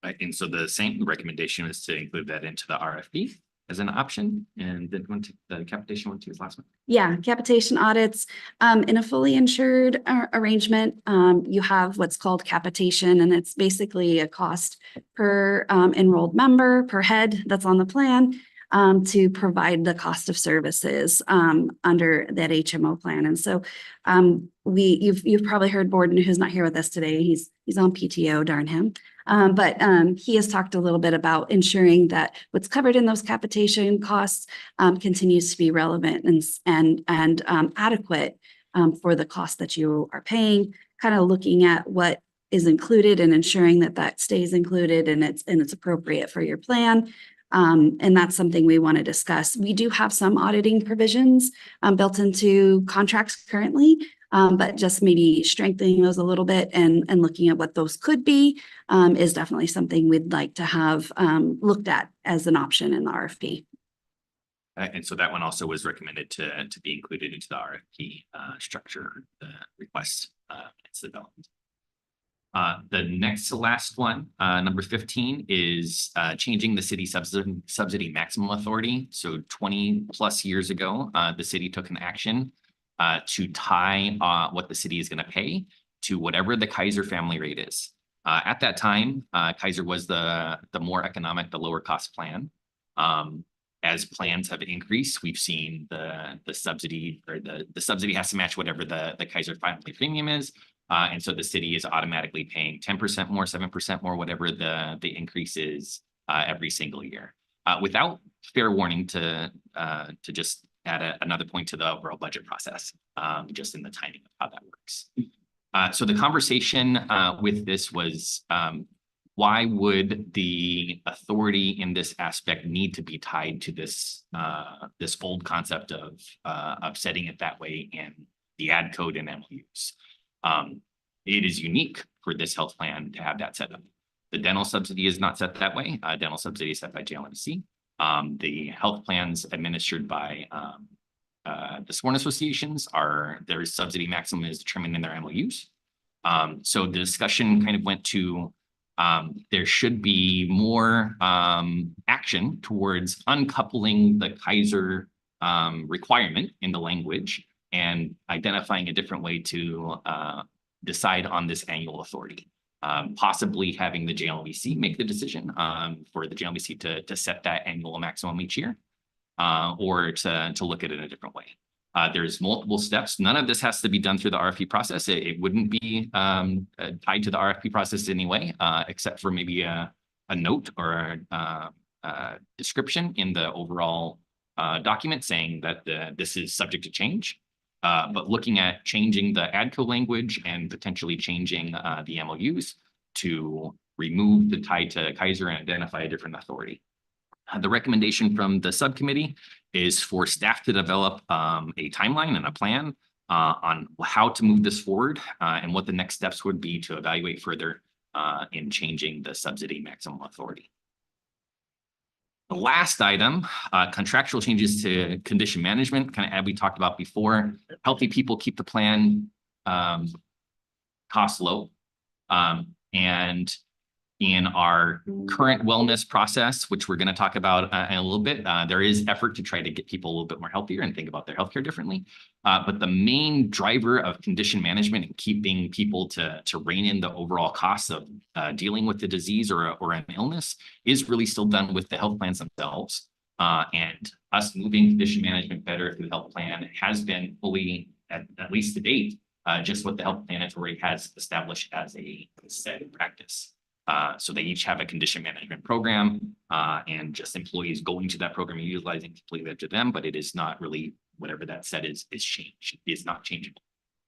Right, and so the same recommendation is to include that into the RFP as an option, and then one to the capitation one to his last one. Yeah, capitation audits. In a fully insured arrangement, you have what's called capitation, and it's basically a cost per enrolled member per head that's on the plan to provide the cost of services under that HMO plan. And so you've probably heard Borden, who's not here with us today. He's on PTO, darn him. But he has talked a little bit about ensuring that what's covered in those capitation costs continues to be relevant and adequate for the cost that you are paying, kind of looking at what is included and ensuring that that stays included and it's appropriate for your plan. And that's something we want to discuss. We do have some auditing provisions built into contracts currently, but just maybe strengthening those a little bit and looking at what those could be is definitely something we'd like to have looked at as an option in the RFP. And so that one also was recommended to be included into the RFP structure, the request, its development. The next to last one, number 15, is changing the city subsidy maximum authority. So 20+ years ago, the city took an action to tie what the city is going to pay to whatever the Kaiser family rate is. At that time, Kaiser was the more economic, the lower cost plan. As plans have increased, we've seen the subsidy or the subsidy has to match whatever the Kaiser family premium is. And so the city is automatically paying 10% more, 7% more, whatever the increase is every single year. Without fair warning to just add another point to the overall budget process, just in the timing of how that works. So the conversation with this was, why would the authority in this aspect need to be tied to this this old concept of setting it that way in the ad code and MOUs? It is unique for this health plan to have that set up. The dental subsidy is not set that way. Dental subsidy is set by JLMBC. The health plans administered by the sworn associations their subsidy maximum is determined in their MOUs. So the discussion kind of went to there should be more action towards uncoupling the Kaiser requirement in the language and identifying a different way to decide on this annual authority. Possibly having the JLMBC make the decision for the JLMBC to set that annual maximum each year, or to look at it in a different way. There's multiple steps. None of this has to be done through the RFP process. It wouldn't be tied to the RFP process anyway, except for maybe a note or a description in the overall document saying that this is subject to change. But looking at changing the ADCO language and potentially changing the MOUs to remove the tie to Kaiser and identify a different authority. The recommendation from the subcommittee is for staff to develop a timeline and a plan on how to move this forward and what the next steps would be to evaluate further in changing the subsidy maximum authority. The last item, contractual changes to condition management, kind of as we talked about before. Healthy people keep the plan cost low. And in our current wellness process, which we're going to talk about in a little bit, there is effort to try to get people a little bit more healthier and think about their healthcare differently. But the main driver of condition management and keeping people to rein in the overall costs of dealing with the disease or an illness is really still done with the health plans themselves. And us moving condition management better through the health plan has been fully, at least to date, just what the health plan authority has established as a set practice. So they each have a condition management program and just employees going to that program and utilizing completely up to them, but it is not really whatever that set is changed. It's not changeable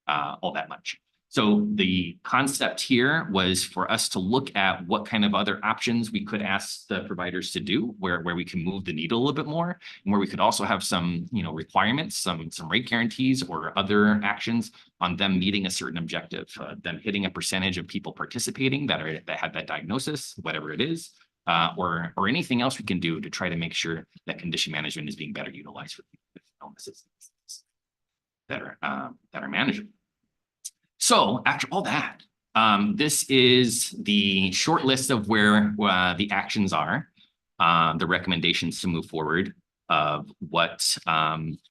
all that much. So the concept here was for us to look at what kind of other options we could ask the providers to do, where we can move the needle a little bit more, and where we could also have some, requirements, some rate guarantees or other actions on them meeting a certain objective, them hitting a percentage of people participating that have that diagnosis, whatever it is, or anything else we can do to try to make sure that condition management is being better utilized for people with illnesses that are manageable. So after all that, this is the short list of where the actions are, the recommendations to move forward of what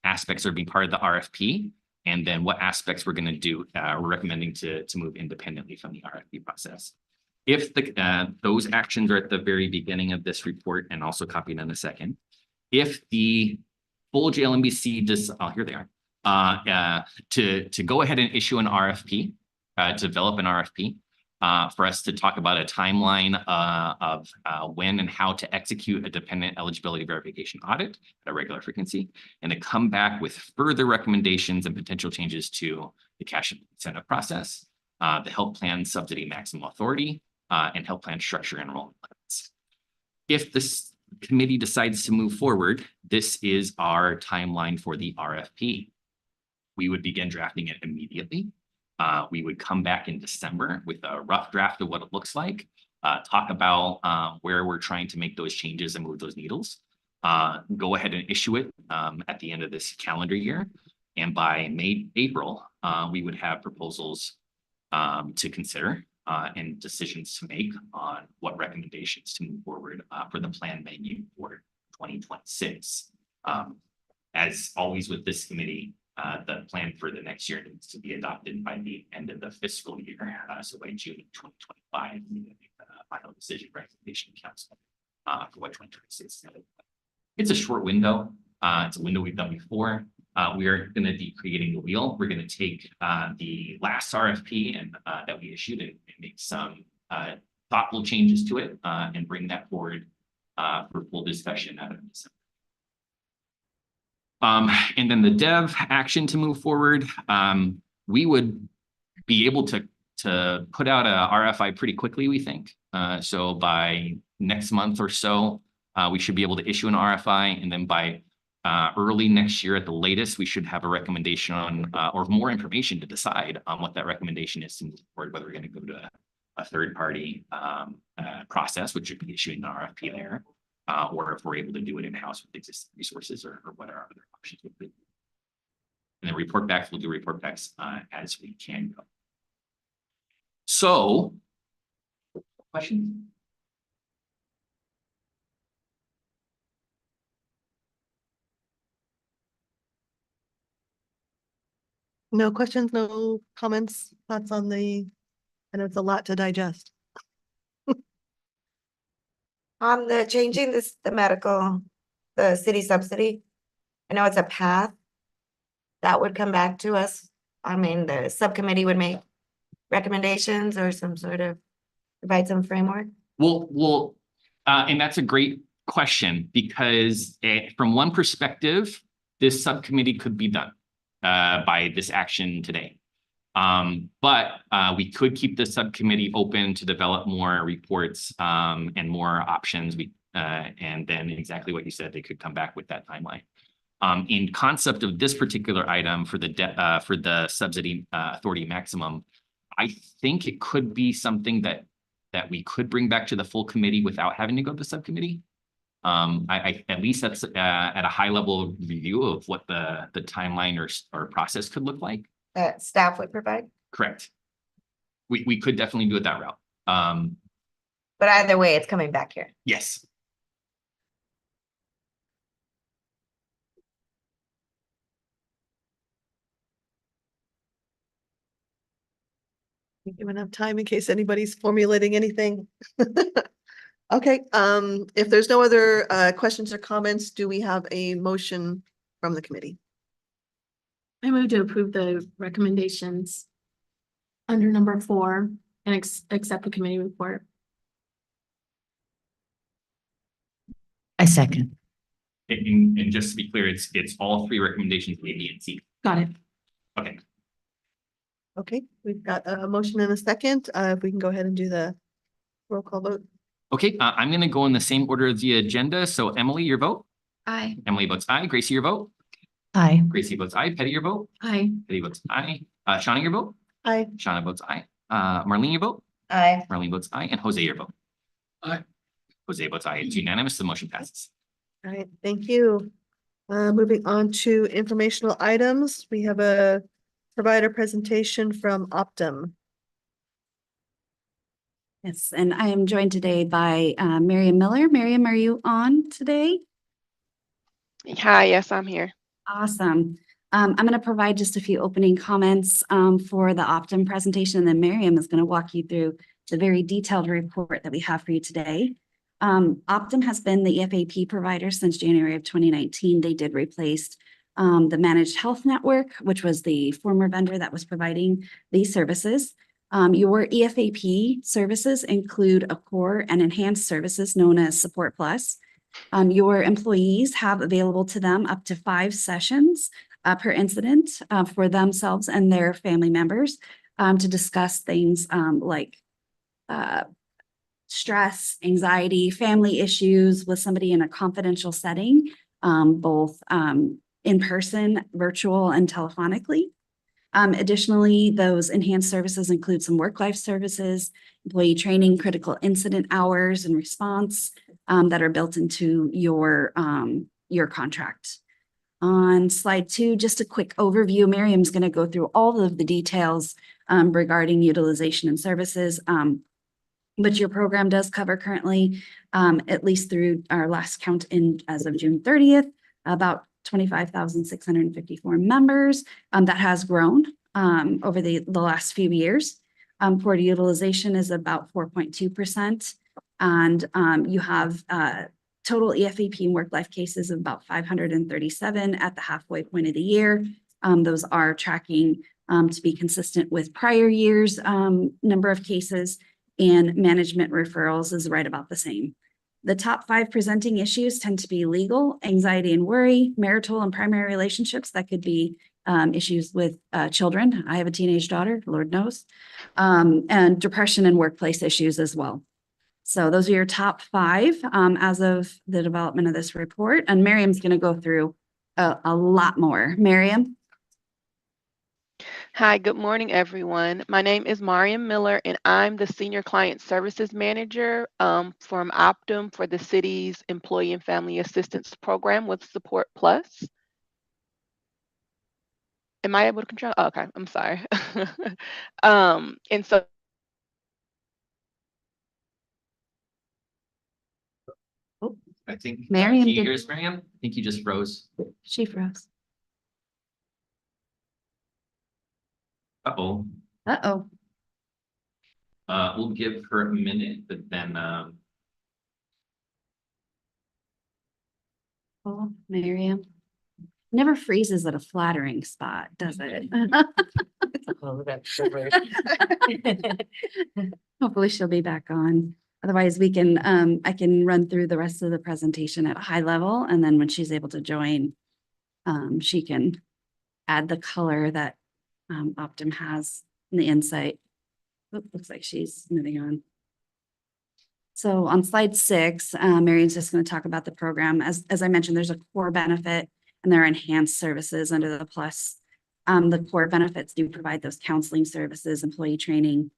aspects are being part of the RFP, and then what aspects we're going to do, we're recommending to move independently from the RFP process. If those actions are at the very beginning of this report and also copied in a second, if the full JLMBC does, here they are. To go ahead and issue an RFP, develop an RFP, for us to talk about a timeline of when and how to execute a dependent eligibility verification audit at a regular frequency, and to come back with further recommendations and potential changes to the cash incentive process, the health plan subsidy maximum authority, and health plan structure and enrollment limits. If this committee decides to move forward, this is our timeline for the RFP. We would begin drafting it immediately. We would come back in December with a rough draft of what it looks like, talk about where we're trying to make those changes and move those needles, go ahead and issue it at the end of this calendar year. And by April, we would have proposals to consider and decisions to make on what recommendations to move forward for the plan menu for 2026. As always with this committee, the plan for the next year needs to be adopted by the end of the fiscal year. So by June 2025, we make the final decision recommendation council for what 2026 is going to look like. It's a short window. It's a window we've done before. We are going to be creating the wheel. We're going to take the last RFP and that we issued and make some thoughtful changes to it and bring that forward for full discussion out of December. And then the dev action to move forward, we would be able to put out a RFI pretty quickly, we think. So by next month or so, we should be able to issue an RFI, and then by early next year at the latest, we should have a recommendation on or more information to decide on what that recommendation is to move forward, whether we're going to go to a third party process, which would be issuing an RFP there. Or if we're able to do it in-house with existing resources or what our other options would be. And then report backs, we'll do report backs as we can go. So, questions? No questions, no comments, thoughts on I know it's a lot to digest. On the changing the city subsidy, I know it's a path. that would come back to us. I mean, the subcommittee would make recommendations or some sort of provide some framework. Well, and that's a great question because from one perspective, this subcommittee could be done by this action today. But we could keep the subcommittee open to develop more reports and more options. And then exactly what you said, they could come back with that timeline. In concept of this particular item for the subsidy authority maximum, I think it could be something that we could bring back to the full committee without having to go to the subcommittee. I at least that's at a high level review of what the timeline or process could look like. That staff would provide, Correct. We could definitely do it that route. but either way, it's coming back here. Yes. We give enough time in case anybody's formulating anything. Okay, if there's no other questions or comments, do we have a motion from the committee? I move to approve the recommendations under number 4 and accept the committee report. I second. And just to be clear, it's all 3 recommendations, A, B, and C. Got it. Okay. Okay, we've got a motion and a second. If we can go ahead and do the roll call vote. Okay, I'm going to go in the same order of the agenda. So Emily, your vote. Aye. Emily votes aye. Gracie, your vote. Aye. Gracie votes aye. Petty, your vote. Aye. Petty votes aye. Shauna, your vote. Aye. Shauna votes aye. Marlene, your vote. Aye. Marlene votes aye. And Jose, your vote. Aye. Jose votes aye. It's unanimous. The motion passes. All right, thank you. Moving on to informational items, we have a provider presentation from Optum. Yes, and I am joined today by Miriam Miller. Miriam, are you on today? Hi, yes, I'm here. Awesome. I'm going to provide just a few opening comments for the Optum presentation, and then Miriam is going to walk you through the very detailed report that we have for you today. Optum has been the EFAP provider since January of 2019. They did replace the Managed Health Network, which was the former vendor that was providing these services. Your EFAP services include a core and enhanced services known as Support Plus. Your employees have available to them up to 5 sessions per incident for themselves and their family members to discuss things like stress, anxiety, family issues with somebody in a confidential setting, both in person, virtual, and telephonically. Additionally, those enhanced services include some work-life services, employee training, critical incident hours and response that are built into your contract. On slide 2, just a quick overview. Miriam's going to go through all of the details regarding utilization and services. But your program does cover currently, at least through our last count as of June 30th, about 25,654 members. That has grown over the last few years. Port utilization is about 4.2%. And you have total EFAP and work-life cases of about 537 at the halfway point of the year. Those are tracking to be consistent with prior years' number of cases, and management referrals is right about the same. The top 5 presenting issues tend to be legal, anxiety and worry, marital and primary relationships. That could be issues with children. I have a teenage daughter, Lord knows, and depression and workplace issues as well. So those are your top 5 as of the development of this report. And Miriam's going to go through a lot more. Miriam? Hi, good morning, everyone. My name is Mariam Miller, and I'm the Senior Client Services Manager from Optum for the city's Employee and Family Assistance Program with Support Plus. Am I able to control? Oh, okay, I'm sorry. And so I think. Miriam, Can you did- hear us, Miriam? I think you just froze. She froze. Uh-oh. Uh-oh. We'll give her a minute, but then Oh, Miriam. never freezes at a flattering spot, does it? Hopefully she'll be back on. Otherwise, we can, I can run through the rest of the presentation at a high level, and then when she's able to join, she can add the color that Optum has in the insight. Oop, looks like she's moving on. So on slide 6, Marion's just going to talk about the program. As I mentioned, there's a core benefit and there are enhanced services under the plus. The core benefits do provide those counseling services, employee training,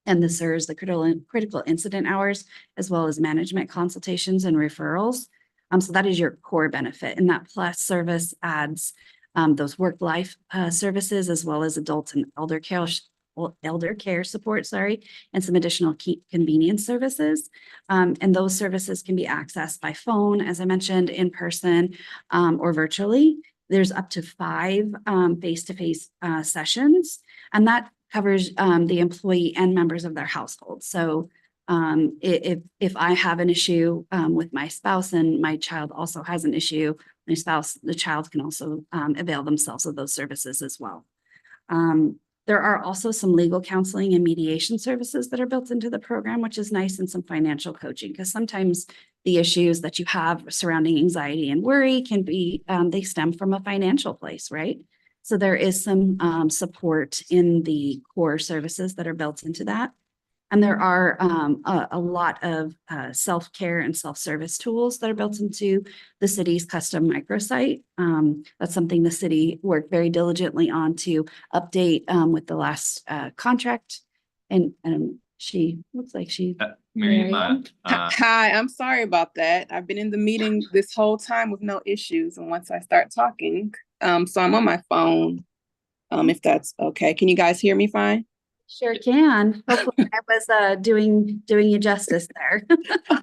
and the SIRS, the critical incident hours, as well as management consultations and referrals. So that is your core benefit. And that plus service adds those work-life services, as well as adult and elder care support, and some additional convenience services. And those services can be accessed by phone, as I mentioned, in person or virtually. There's up to 5 face-to-face sessions, and that covers the employee and members of their household. So if I have an issue with my spouse and my child also has an issue, the child can also avail themselves of those services as well. There are also some legal counseling and mediation services that are built into the program, which is nice, and some financial coaching, because sometimes the issues that you have surrounding anxiety and worry can be, they stem from a financial place, right? So there is some support in the core services that are built into that. And there are a lot of self-care and self-service tools that are built into the city's custom microsite. That's something the city worked very diligently on to update with the last contract. And she looks like she. Miriam, Hi, I'm sorry about that. I've been in the meeting this whole time with no issues. And once I start talking, so I'm on my phone, if that's okay. Can you guys hear me fine? Sure can. Hopefully I was doing you justice there.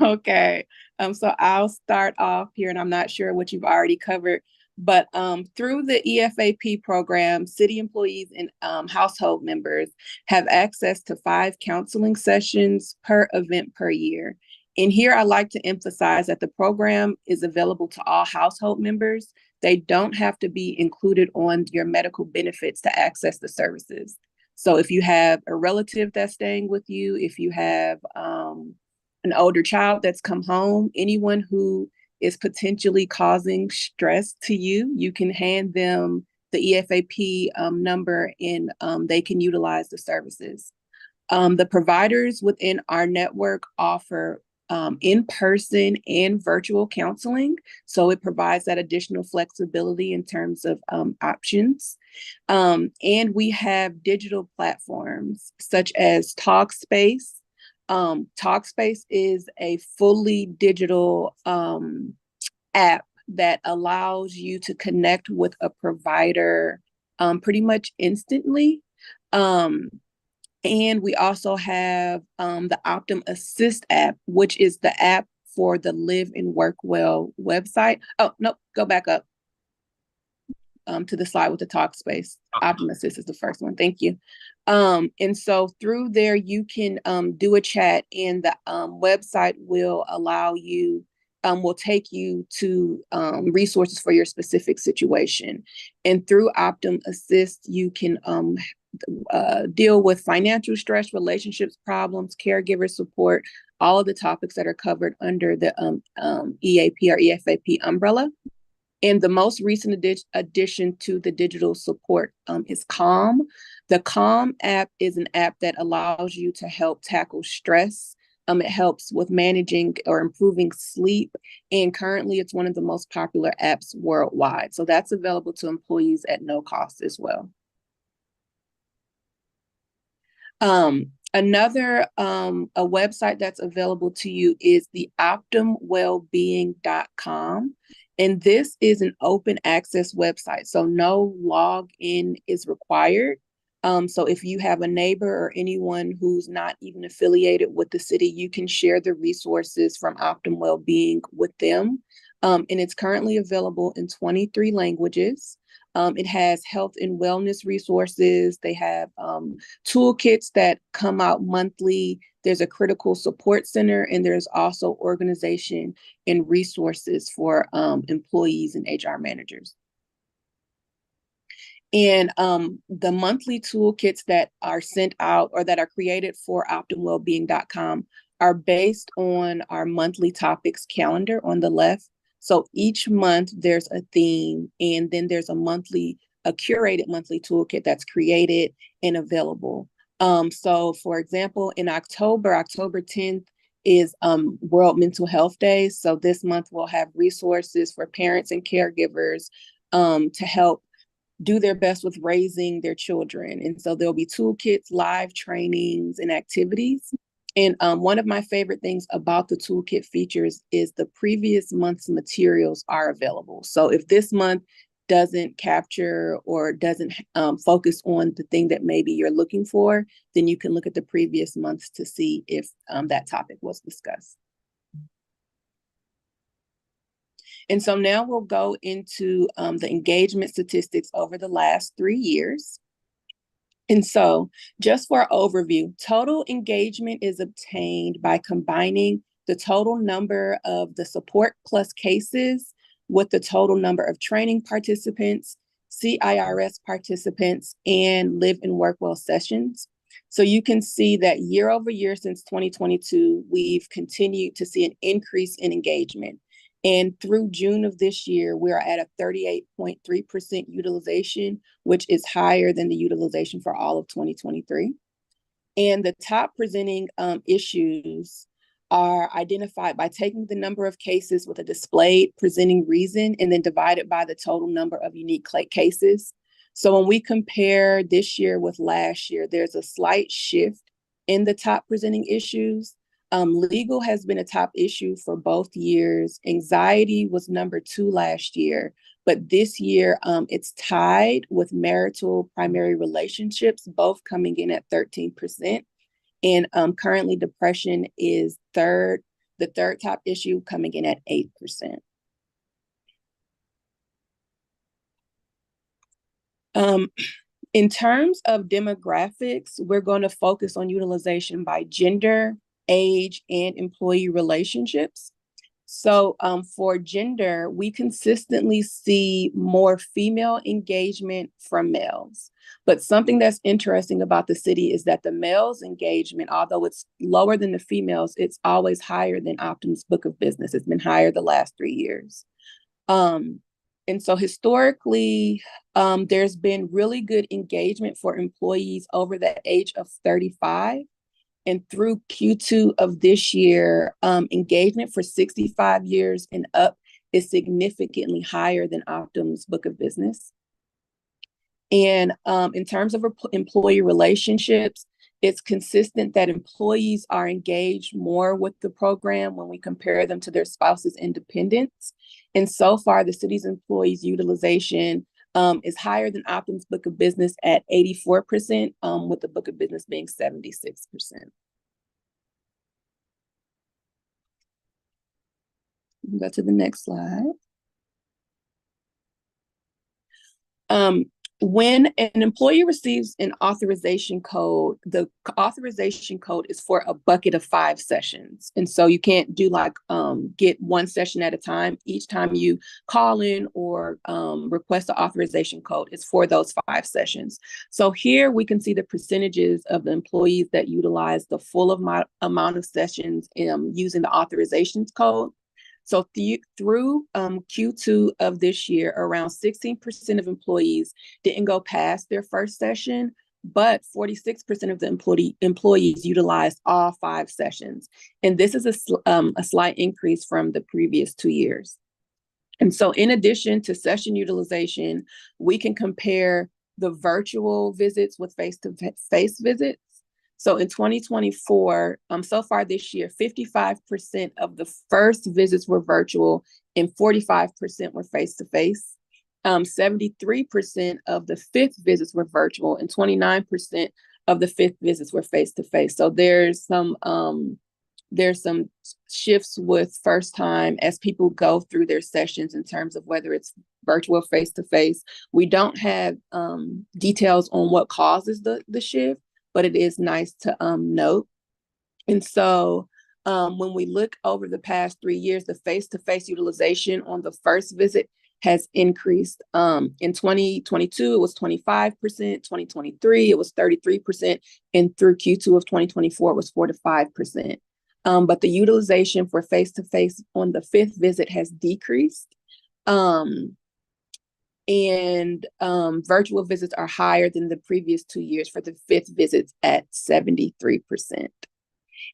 Okay. So I'll start off here, and I'm not sure what you've already covered, but through the EFAP program, city employees and household members have access to 5 counseling sessions per event per year. And here I like to emphasize that the program is available to all household members. They don't have to be included on your medical benefits to access the services. So if you have a relative that's staying with you, if you have an older child that's come home, anyone who is potentially causing stress to you, you can hand them the EFAP number, and they can utilize the services. The providers within our network offer in-person and virtual counseling. So it provides that additional flexibility in terms of options. And we have digital platforms such as Talkspace. Talkspace is a fully digital app that allows you to connect with a provider pretty much instantly. And we also have the Optum Assist app, which is the app for the Live and Work Well website. Oh, no, go back up to the slide with the Talkspace. Okay. Optum Assist is the first one. Thank you. And so through there, you can do a chat, and the website will allow you, will take you to resources for your specific situation. And through Optum Assist, you can deal with financial stress, relationships problems, caregiver support, all of the topics that are covered under the EAP or EFAP umbrella. And the most recent addition to the digital support is Calm. The Calm app is an app that allows you to help tackle stress. It helps with managing or improving sleep. And currently it's one of the most popular apps worldwide. So that's available to employees at no cost as well. Another a website that's available to you is the optumwellbeing.com. And this is an open access website, so no login is required. So if you have a neighbor or anyone who's not even affiliated with the city, you can share the resources from Optum Wellbeing with them. And it's currently available in 23 languages. It has health and wellness resources. They have toolkits that come out monthly. There's a critical support center, and there's also organization and resources for employees and HR managers. And the monthly toolkits that are sent out or that are created for optimwellbeing.com are based on our monthly topics calendar on the left. So each month there's a theme, and then there's a curated monthly toolkit that's created and available. So for example, in October 10th is World Mental Health Day. So this month we'll have resources for parents and caregivers to help do their best with raising their children. And so there'll be toolkits, live trainings, and activities. And one of my favorite things about the toolkit features is the previous month's materials are available. So if this month doesn't capture or doesn't focus on the thing that maybe you're looking for, then you can look at the previous months to see if that topic was discussed. And so now we'll go into the engagement statistics over the last 3 years. And so just for overview, total engagement is obtained by combining the total number of the Support Plus cases with the total number of training participants, CIRS participants, and Live and Work Well sessions. So you can see that year over year since 2022, we've continued to see an increase in engagement. And through June of this year, we're at a 38.3% utilization, which is higher than the utilization for all of 2023. And the top presenting issues are identified by taking the number of cases with a displayed presenting reason and then divided by the total number of unique cases. So when we compare this year with last year, there's a slight shift in the top presenting issues. Legal has been a top issue for both years. Anxiety was number 2 last year, but this year it's tied with marital primary relationships, both coming in at 13%. And currently depression is the third top issue, coming in at 8%. In terms of demographics, we're going to focus on utilization by gender, age, and employee relationships. So for gender, we consistently see more female engagement from males. But something that's interesting about the city is that the males' engagement, although it's lower than the females, it's always higher than Optum's book of business. It's been higher the last 3 years. And so historically, there's been really good engagement for employees over the age of 35. And through Q2 of this year, engagement for 65 years and up is significantly higher than Optum's book of business. And in terms of employee relationships, it's consistent that employees are engaged more with the program when we compare them to their spouses' independents. And so far, the city's employees' utilization is higher than Optum's book of business at 84%, with the book of business being 76%. Go to the next slide. When an employee receives an authorization code, the authorization code is for a bucket of 5 sessions. And so you can't do get one session at a time. Each time you call in or request the authorization code, it's for those 5 sessions. So here we can see the percentages of the employees that utilize the full amount of sessions using the authorizations code. So through Q2 of this year, around 16% of employees didn't go past their first session, but 46% of the employees utilized all 5 sessions. And this is a slight increase from the previous 2 years. And so in addition to session utilization, we can compare the virtual visits with face-to-face visits. So in 2024, so far this year, 55% of the first visits were virtual and 45% were face-to-face. 73% of the 5th visits were virtual and 29% of the 5th visits were face-to-face. So there's some shifts with first time as people go through their sessions in terms of whether it's virtual or face-to-face. We don't have details on what causes the shift, but it is nice to note. And so when we look over the past 3 years, the face-to-face utilization on the first visit has increased. In 2022, it was 25%, 2023, it was 33%, and through Q2 of 2024, it was 4 to 5%. But the utilization for face-to-face on the 5th visit has decreased. Virtual visits are higher than the previous 2 years for the 5th visits at 73%.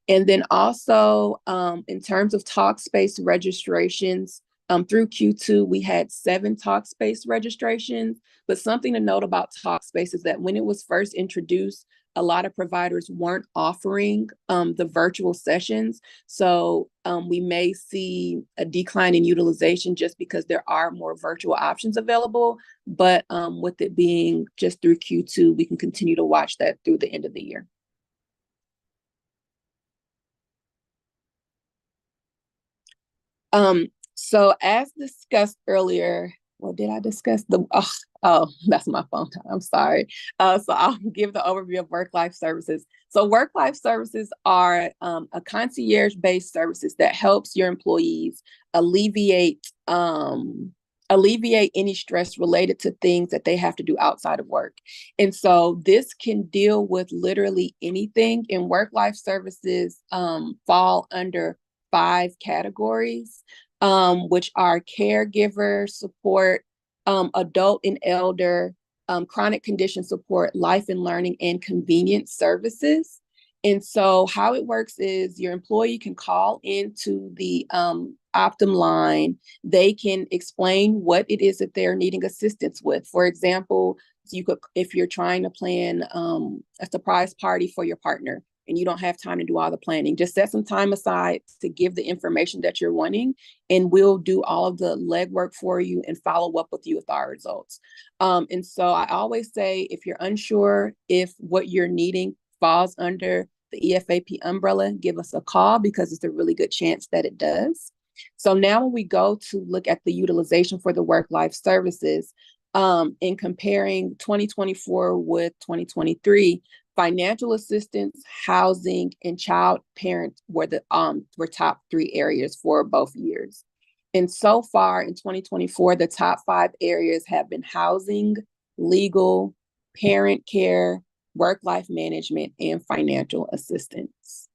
And then also, in terms of Talkspace registrations, through Q2, we had 7 Talkspace registrations. But something to note about Talkspace is that when it was first introduced, a lot of providers weren't offering the virtual sessions. So we may see a decline in utilization just because there are more virtual options available. But with it being just through Q2, we can continue to watch that through the end of the year. So as discussed earlier, what did I discuss? That's my phone time. I'm sorry. So I'll give the overview of work-life services. So work-life services are a concierge-based services that helps your employees alleviate any stress related to things that they have to do outside of work. And so this can deal with literally anything, and work-life services fall under 5 categories, which are caregiver support, adult and elder, chronic condition support, life and learning, and convenience services. And so how it works is your employee can call into the Optum line. They can explain what it is that they're needing assistance with. For example, if you're trying to plan a surprise party for your partner, and you don't have time to do all the planning, just set some time aside to give the information that you're wanting, and we'll do all of the legwork for you and follow up with you with our results. And so I always say, if you're unsure if what you're needing falls under the EFAP umbrella, give us a call, because it's a really good chance that it does. So now when we go to look at the utilization for the work-life services, in comparing 2024 with 2023, financial assistance, housing, and child parent were top 3 areas for both years. And so far in 2024, the top 5 areas have been housing, legal, parent care, work-life management, and financial assistance.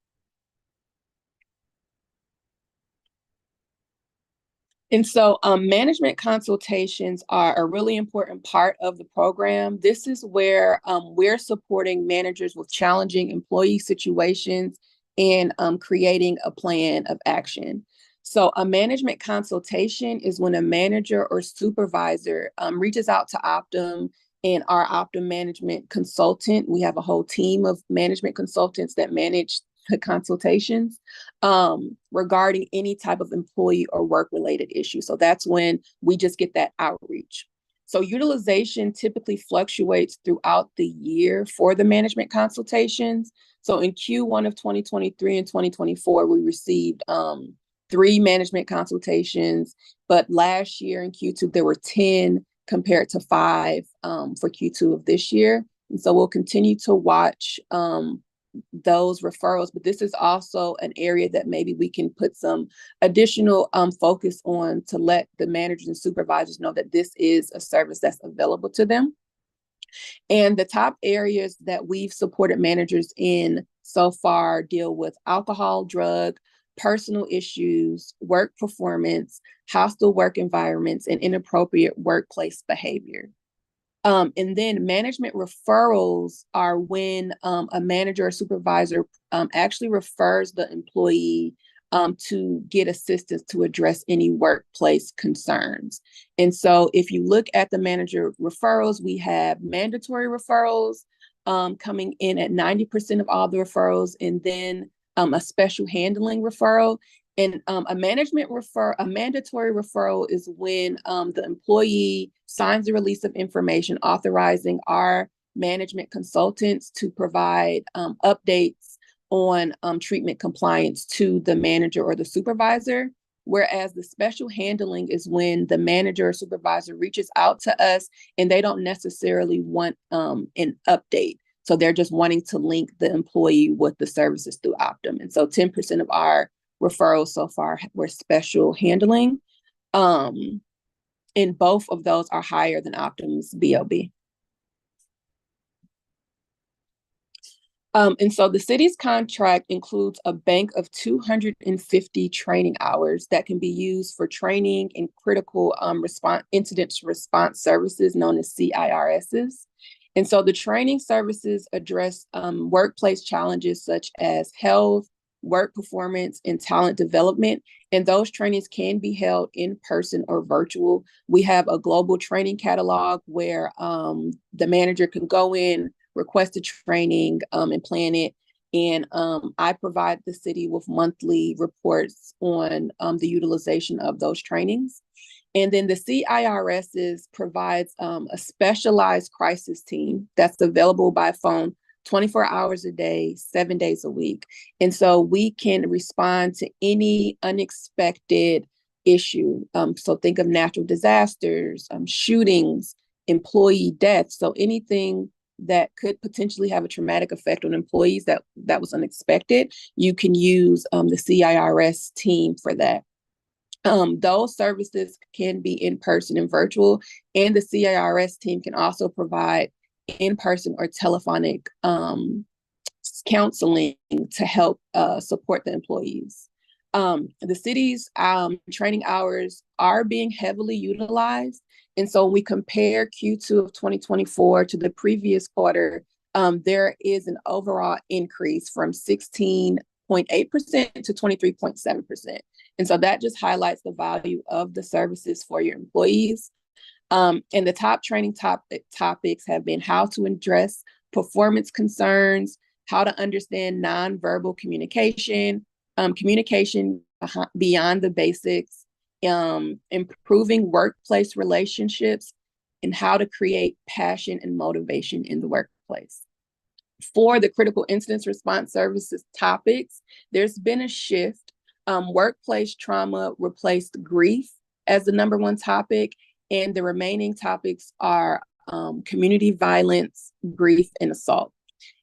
And so management consultations are a really important part of the program. This is where we're supporting managers with challenging employee situations and creating a plan of action. So a management consultation is when a manager or supervisor reaches out to Optum and our Optum management consultant. We have a whole team of management consultants that manage the consultations regarding any type of employee or work-related issue. So that's when we just get that outreach. So utilization typically fluctuates throughout the year for the management consultations. So in Q1 of 2023 and 2024, we received 3 management consultations, but last year in Q2, there were 10 compared to 5 for Q2 of this year. And so we'll continue to watch those referrals, but this is also an area that maybe we can put some additional focus on to let the managers and supervisors know that this is a service that's available to them. And the top areas that we've supported managers in so far deal with alcohol, drug, personal issues, work performance, hostile work environments, and inappropriate workplace behavior. And then management referrals are when a manager or supervisor actually refers the employee to get assistance to address any workplace concerns. And so if you look at the manager referrals, we have mandatory referrals coming in at 90% of all the referrals, and then a special handling referral. And a mandatory referral is when the employee signs a release of information authorizing our management consultants to provide updates on treatment compliance to the manager or the supervisor. Whereas the special handling is when the manager or supervisor reaches out to us and they don't necessarily want an update. So they're just wanting to link the employee with the services through Optum. And so 10% of our referrals so far were special handling. And And both of those are higher than Optum's BOB. And so the city's contract includes a bank of 250 training hours that can be used for training in critical incident response services known as CIRSs. And so the training services address workplace challenges such as health, work performance, and talent development. And those trainings can be held in person or virtual. We have a global training catalog where the manager can go in, request a training, and plan it. And I provide the city with monthly reports on the utilization of those trainings. And then the CIRSs provides a specialized crisis team that's available by phone 24 hours a day, 7 days a week. And so we can respond to any unexpected issue. So think of natural disasters, shootings, employee deaths. So anything that could potentially have a traumatic effect on employees that was unexpected, you can use the CIRS team for that. Those services can be in person and virtual, and the CIRS team can also provide in-person or telephonic counseling to help support the employees. The city's training hours are being heavily utilized. And so when we compare Q2 of 2024 to the previous quarter, there is an overall increase from 16.8% to 23.7%. And so that just highlights the value of the services for your employees. And the top training topics have been how to address performance concerns, how to understand nonverbal communication, communication beyond the basics, improving workplace relationships, and how to create passion and motivation in the workplace. For the critical incidents response services topics, there's been a shift. Workplace trauma replaced grief as the number one topic, and the remaining topics are community violence, grief, and assault.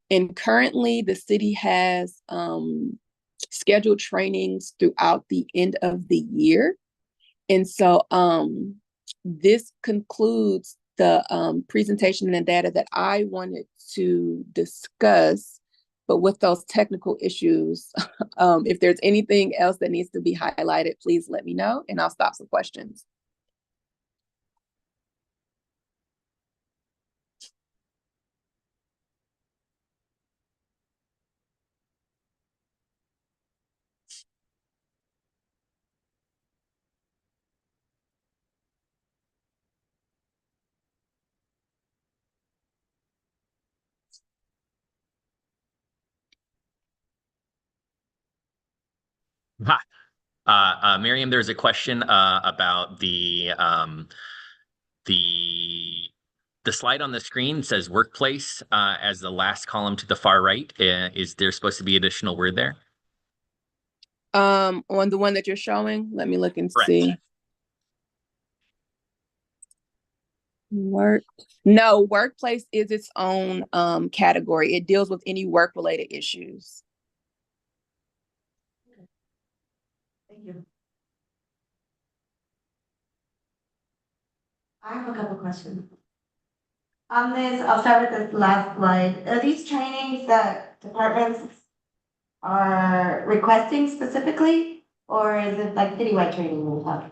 And currently, the city has scheduled trainings throughout the end of the year. And so this concludes the presentation and data that I wanted to discuss. But with those technical issues, if there's anything else that needs to be highlighted, please let me know, and I'll stop for questions. Miriam, there's a question about the slide on the screen says workplace as the last column to the far right. Is there supposed to be additional word there? On the one that you're showing, let me look and see. No, workplace is its own category. It deals with any work-related issues. Thank you. I have a couple questions. On this, I'll start with this last slide. Are these trainings that departments are requesting specifically, or is it like citywide training we have?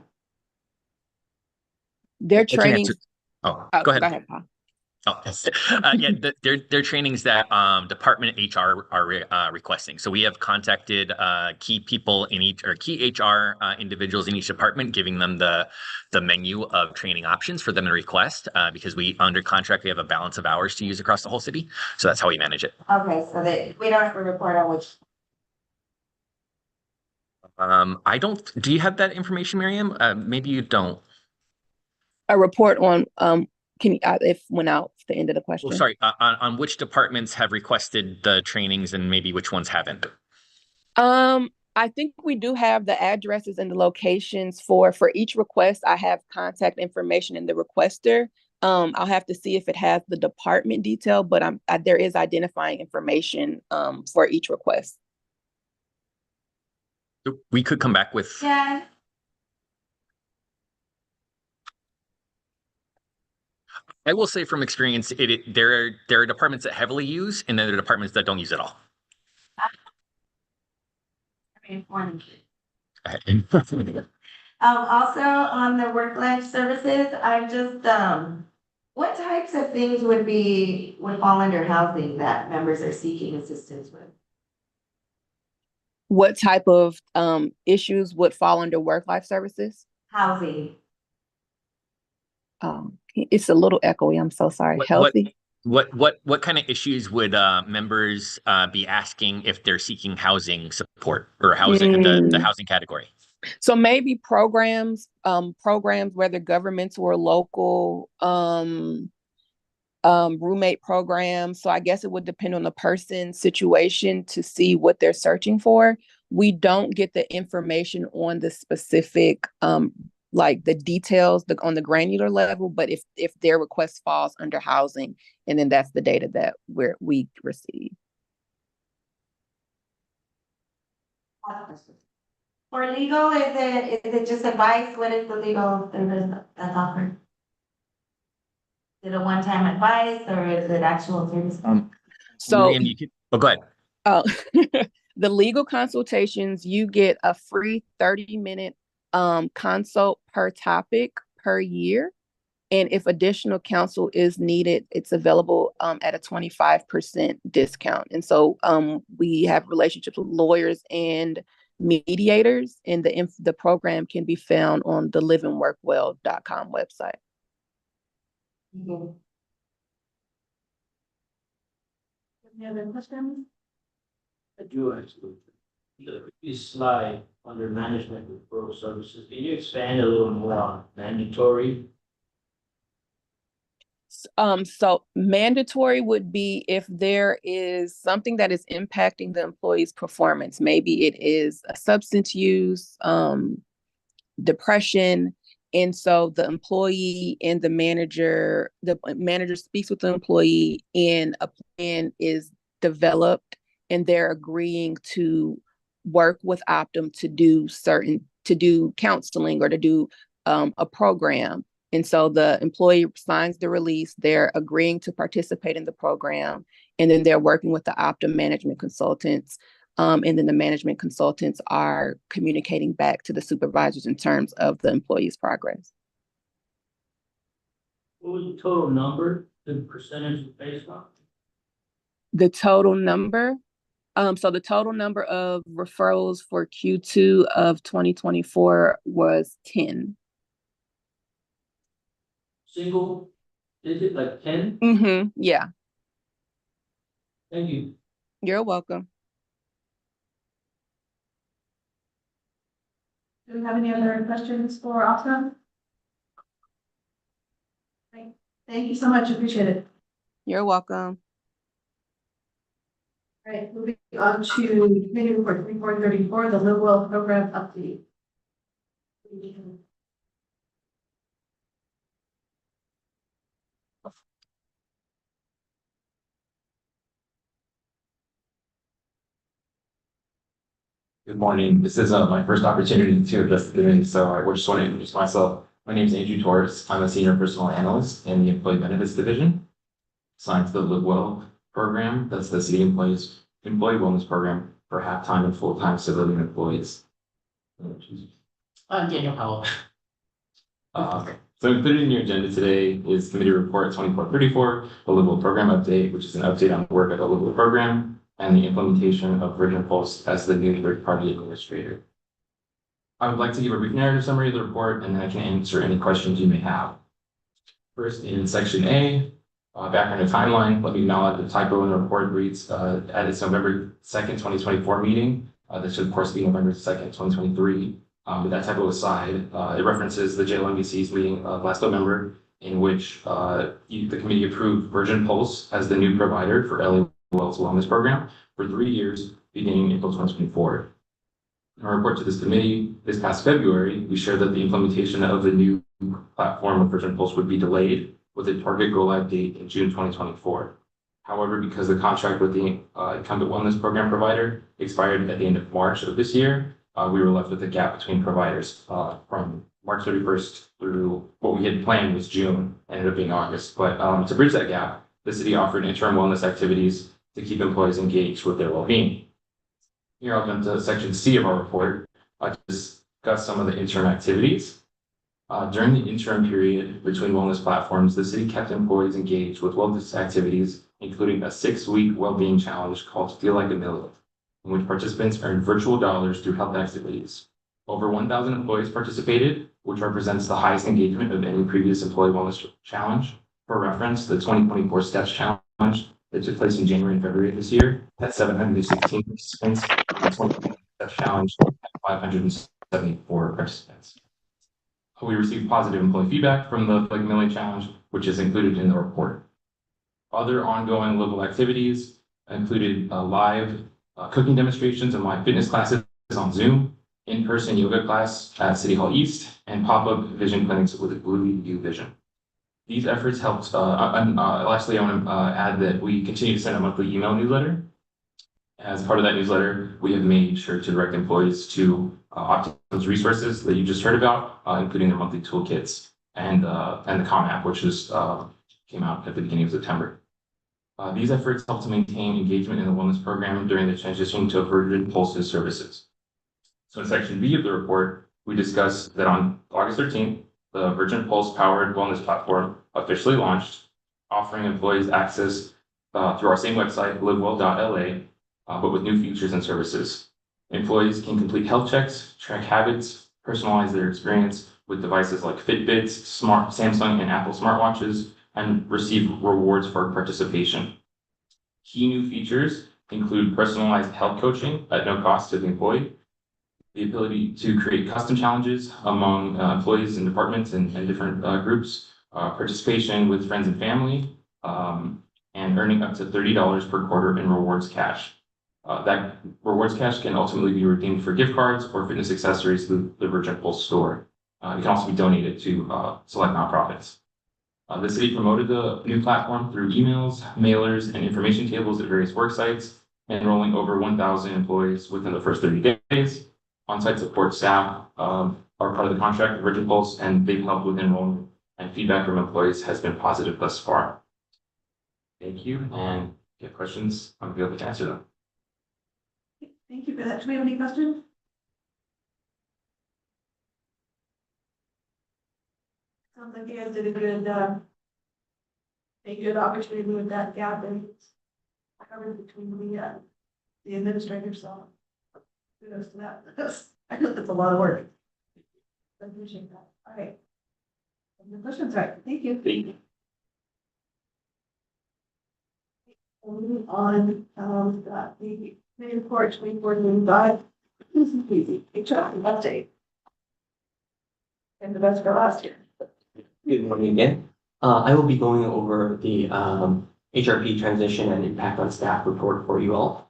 Their trainings. Oh, go ahead. Go ahead, Paul. Oh, yeah, they're trainings that department HR are requesting. So we have contacted key people in each, or key HR individuals in each department, giving them the menu of training options for them to request, because we, under contract, we have a balance of hours to use across the whole city. So that's how we manage it. Okay, so that we don't have to report on which. I don't. Do you have that information, Miriam? Maybe you don't. A report on can you, if went out the end of the question. Well, sorry, on which departments have requested the trainings and maybe which ones haven't? I think we do have the addresses and the locations for each request. I have contact information in the requester. I'll have to see if it has the department detail, but there is identifying information for each request. We could come back with. Yeah. I will say from experience, there are departments that heavily use, and then there are departments that don't use at all. Also on the work-life services, I'm just, what types of things would fall under housing that members are seeking assistance with? What type of issues would fall under work-life services? Housing. It's a little echoey. I'm so sorry. Healthy. What kind of issues would members be asking if they're seeking housing support or housing the housing category? So maybe programs, whether governmental or local, roommate programs. So I guess it would depend on the person's situation to see what they're searching for. We don't get the information on the specific, like the details on the granular level, but if their request falls under housing, and then that's the data that we receive. For legal, is it just advice? What is the legal service that's offered? Is it a one-time advice or is it actual service? So Miriam, go ahead. Oh, the legal consultations, you get a free 30-minute consult per topic per year. And if additional counsel is needed, it's available at a 25% discount. And so we have relationships with lawyers and mediators, and the program can be found on the liveandworkwell.com website. Any other questions? I do actually. The slide under management referral services, can you expand a little more on mandatory? So mandatory would be if there is something that is impacting the employee's performance. Maybe it is a substance use, depression. And so the employee and the manager speaks with the employee and a plan is developed, and they're agreeing to work with Optum to do counseling or to do a program. And so the employee signs the release, they're agreeing to participate in the program, and then they're working with the Optum management consultants. And then the management consultants are communicating back to the supervisors in terms of the employee's progress. What was the total number, the percentage based on? The total number? So the total number of referrals for Q2 of 2024 was 10. Single digit, like 10? Mm-hmm. Yeah. Thank you. You're welcome. Do we have any other questions for Optum? Thank you so much. Appreciate it. You're welcome. All right, moving on to committee report 3434, the Livewell program update. Good morning. This is my first opportunity to address the committee, so I just want to introduce myself. My name is Andrew Torres. I'm a senior personal analyst in the Employee Benefits Division, assigned to the Livewell program. That's the city employee wellness program for half-time and full-time civilian employees. I'm Daniel Powell. So included in your agenda today is Committee Report 2434, the Livewell program update, which is an update on the work of the Livewell program and the implementation of Virgin Pulse as the new third-party administrator. I would like to give a brief narrative summary of the report, and then I can answer any questions you may have. First, in section A, background and timeline, let me acknowledge the typo in the report reads at its November 2nd, 2024 meeting. That should of course be November 2nd, 2023. With that typo aside, it references the JLMBC's meeting last November, in which the committee approved Virgin Pulse as the new provider for LA Well's wellness program for 3 years, beginning April 2024. In our report to this committee this past February, we shared that the implementation of the new platform of Virgin Pulse would be delayed with a target go-live date in June 2024. However, because the contract with the incumbent wellness program provider expired at the end of March of this year, we were left with a gap between providers from March 31st through what we had planned was June, ended up being August. But to bridge that gap, the city offered interim wellness activities to keep employees engaged with their well-being. Here I'll jump to section C of our report to discuss some of the interim activities. During the interim period between wellness platforms, the city kept employees engaged with wellness activities, including a 6-week well-being challenge called Feel Like a Million, in which participants earned virtual dollars through health activities. Over 1,000 employees participated, which represents the highest engagement of any previous employee wellness challenge. For reference, the 2024 Steps Challenge that took place in January and February of this year had 716 participants, and the 2020 Steps Challenge had 574 participants. We received positive employee feedback from the Feel Like a Million Challenge, which is included in the report. Other ongoing local activities included live cooking demonstrations and live fitness classes on Zoom, in-person yoga class at City Hall East, and pop-up vision clinics with Blue View Vision. These efforts helped, lastly, I want to add that we continue to send a monthly email newsletter. As part of that newsletter, we have made sure to direct employees to Optum's resources that you just heard about, including their monthly toolkits and the Com app, which just came out at the beginning of September. These efforts help to maintain engagement in the wellness program during the transition to Virgin Pulse's services. So in section B of the report, we discussed that on August 13th, the Virgin Pulse powered wellness platform officially launched, offering employees access through our same website, livewell.la, but with new features and services. Employees can complete health checks, track habits, personalize their experience with devices like Fitbits, Samsung and Apple smartwatches, and receive rewards for participation. Key new features include personalized health coaching at no cost to the employee, the ability to create custom challenges among employees and departments and different groups, participation with friends and family, and earning up to $30 per quarter in rewards cash. That rewards cash can ultimately be redeemed for gift cards or fitness accessories through the Virgin Pulse store. It can also be donated to select nonprofits. The city promoted the new platform through emails, mailers, and information tables at various work sites, enrolling over 1,000 employees within the first 30 days. On-site support staff are part of the contract with Virgin Pulse, and they've helped with enrollment, and feedback from employees has been positive thus far. Thank you, and if you have questions, I'll be able to answer them. Thank you for that. Do we have any questions? Sounds like you guys did a good opportunity with that gap and covered between the administrators. So kudos to that. I know that's a lot of work. I appreciate that. All right. No questions, right? Thank you. Thank you. We'll move on. The May report 24/5. This is easy. HR update. And the best for last year. Good morning again. I will be going over the HRP transition and impact on staff report for you all.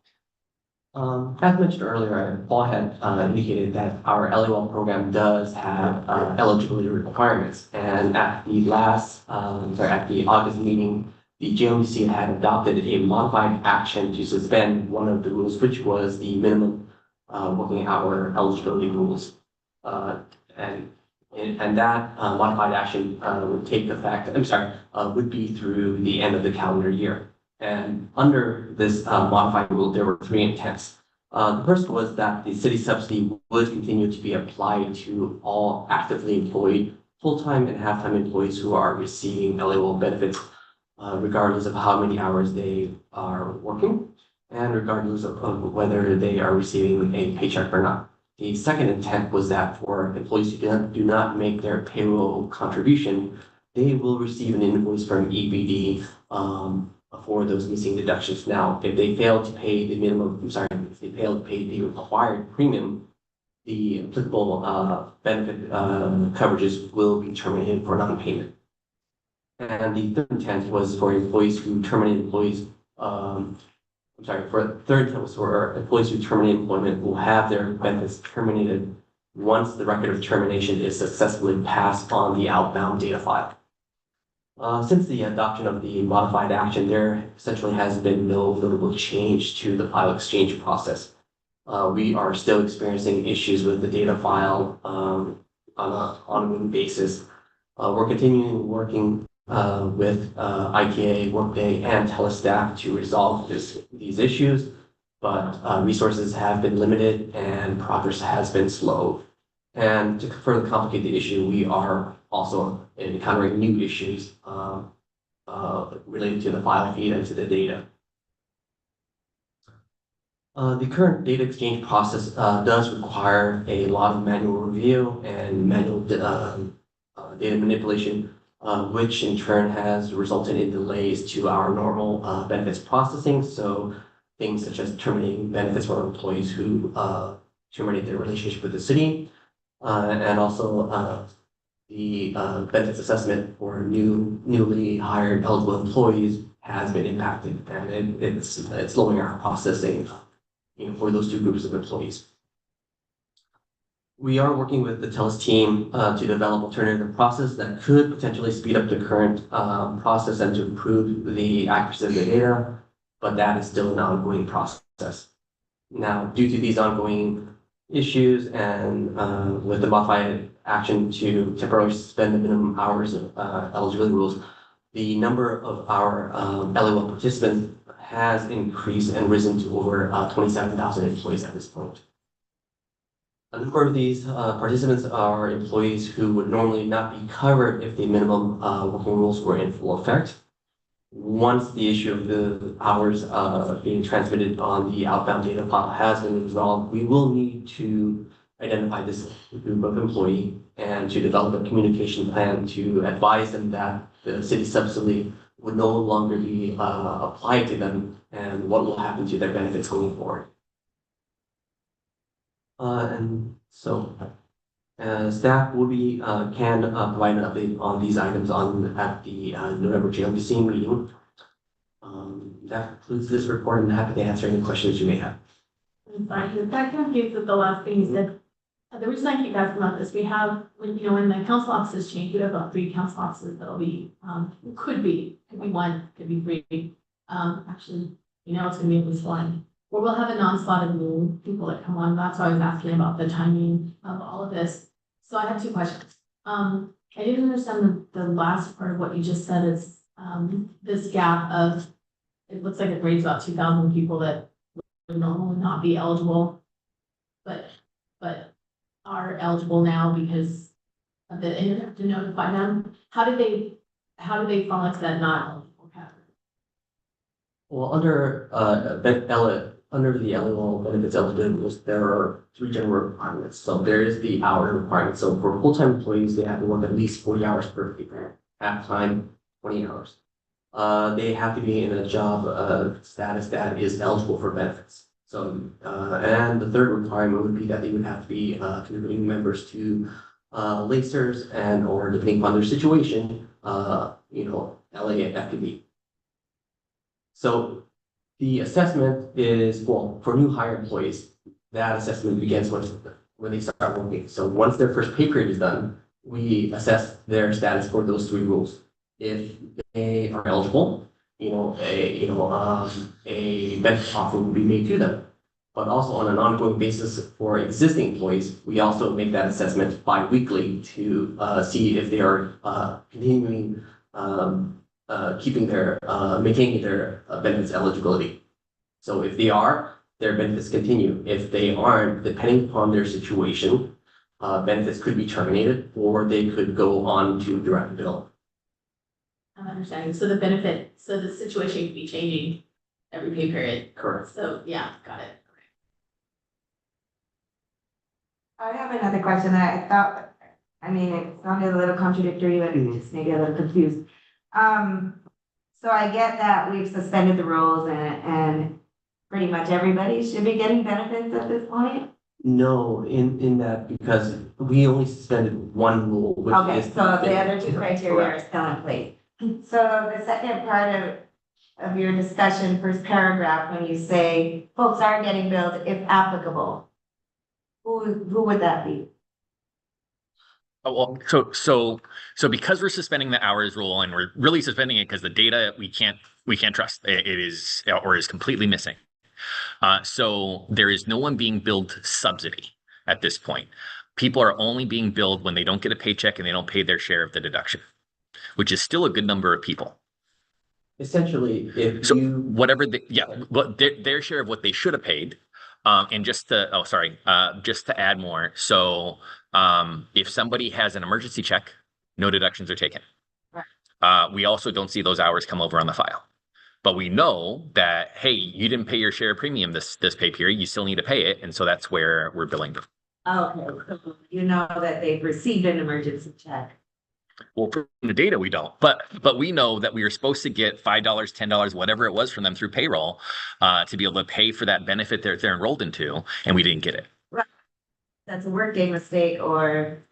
As mentioned earlier, Paul had indicated that our LEL program does have eligibility requirements, and at the at the August meeting, the JLMBC had adopted a modified action to suspend one of the rules, which was the minimum working hour eligibility rules, and that modified action would take effect. Would be through the end of the calendar year. And under this modified rule, there were 3 intents. The first was that the city subsidy would continue to be applied to all actively employed full-time and half-time employees who are receiving LEL benefits, regardless of how many hours they are working and regardless of whether they are receiving a paycheck or not. The second intent was that for employees who do not make their payroll contribution, they will receive an invoice from EBD for those missing deductions. Now, if they fail to pay the if they fail to pay the required premium, the applicable benefit coverages will be terminated for non-payment. And the third intent was for employees who terminate employees. Third intent was for employees who terminate employment will have their benefits terminated once the record of termination is successfully passed on the outbound data file. Since the adoption of the modified action, there essentially has been no notable change to the file exchange process. We are still experiencing issues with the data file on an ongoing basis. We're continuing working with ITA, Workday, and Telestaff to resolve these issues, but resources have been limited and progress has been slow. And to further complicate the issue, we are also encountering new issues related to the file feed and to the data. The current data exchange process does require a lot of manual review and manual data manipulation, which in turn has resulted in delays to our normal benefits processing. So things such as terminating benefits for employees who terminate their relationship with the city, and also the benefits assessment for newly hired eligible employees has been impacted, and it's slowing our processing, for those two groups of employees. We are working with the TELUS team to develop alternative process that could potentially speed up the current process and to improve the accuracy of the data, but that is still an ongoing process. Now, due to these ongoing issues and with the modified action to temporarily suspend the minimum hours of eligibility rules, the number of our LAL participants has increased and risen to over 27,000 employees at this point. A number of these participants are employees who would normally not be covered if the minimum working rules were in full effect. Once the issue of the hours being transmitted on the outbound data file has been resolved, we will need to identify this group of employee and to develop a communication plan to advise them that the city subsidy would no longer be applied to them and what will happen to their benefits going forward. And so staff will be can provide an update on these items at the November JLMBC meeting. That concludes this report, and I'm happy to answer any questions you may have. I'm sorry, that confused with the last thing you said. The reason I keep asking about this, we have, when the council offices change, we have about 3 council offices that'll be, could be 1, could be 3. Actually, it's gonna be at least 1. Or we'll have a non-slotted new people that come on. That's why I was asking about the timing of all of this. So I have 2 questions. I didn't understand the last part of what you just said is this gap of, it looks like it raised about 2,000 people that would normally not be eligible, but are eligible now because of the internet to notify them. How do they fall into that not eligible category? Well, under the LAL benefits eligibility rules, there are 3 general requirements. So there is the hour requirement. So for full-time employees, they have to work at least 40 hours per week. Half-time, 20 hours. They have to be in a job status that is eligible for benefits. So, and the third requirement would be that they would have to be contributing members to LACERS and or depending on their situation, LA and FTB. So the assessment is, well, for new hire employees, that assessment begins when they start working. So once their first pay period is done, we assess their status for those 3 rules. If they are eligible, a benefit offer will be made to them. But also on an ongoing basis for existing employees, we also make that assessment bi-weekly to see if they are continuing maintaining their benefits eligibility. So if they are, their benefits continue. If they aren't, depending upon their situation, benefits could be terminated or they could go on to direct bill. I'm understanding. So the situation could be changing every pay period. Correct. So yeah, got it. I have another question that I thought, it sounded a little contradictory, but just maybe a little confused. So I get that we've suspended the rules and pretty much everybody should be getting benefits at this point? No, in that because we only suspended 1 rule, which Okay, is. so the other 2 criteria are still in place. So the second part of your discussion, first paragraph, when you say folks are getting billed if applicable, who would that be? Well, so because we're suspending the hours rule and we're really suspending it because the data we can't trust, it is or is completely missing. So there is no one being billed subsidy at this point. People are only being billed when they don't get a paycheck and they don't pay their share of the deduction, which is still a good number of people. Essentially, if So you, whatever what their share of what they should have paid. And just to add more. So, if somebody has an emergency check, no deductions are taken. We also don't see those hours come over on the file. But we know that, hey, you didn't pay your share of premium this pay period, you still need to pay it. And so that's where we're billing them. Okay, so you know that they've received an emergency check. Well, from the data, we don't, but we know that we were supposed to get $5, $10, whatever it was from them through payroll, to be able to pay for that benefit they're enrolled into, and we didn't get it. That's a workday mistake or,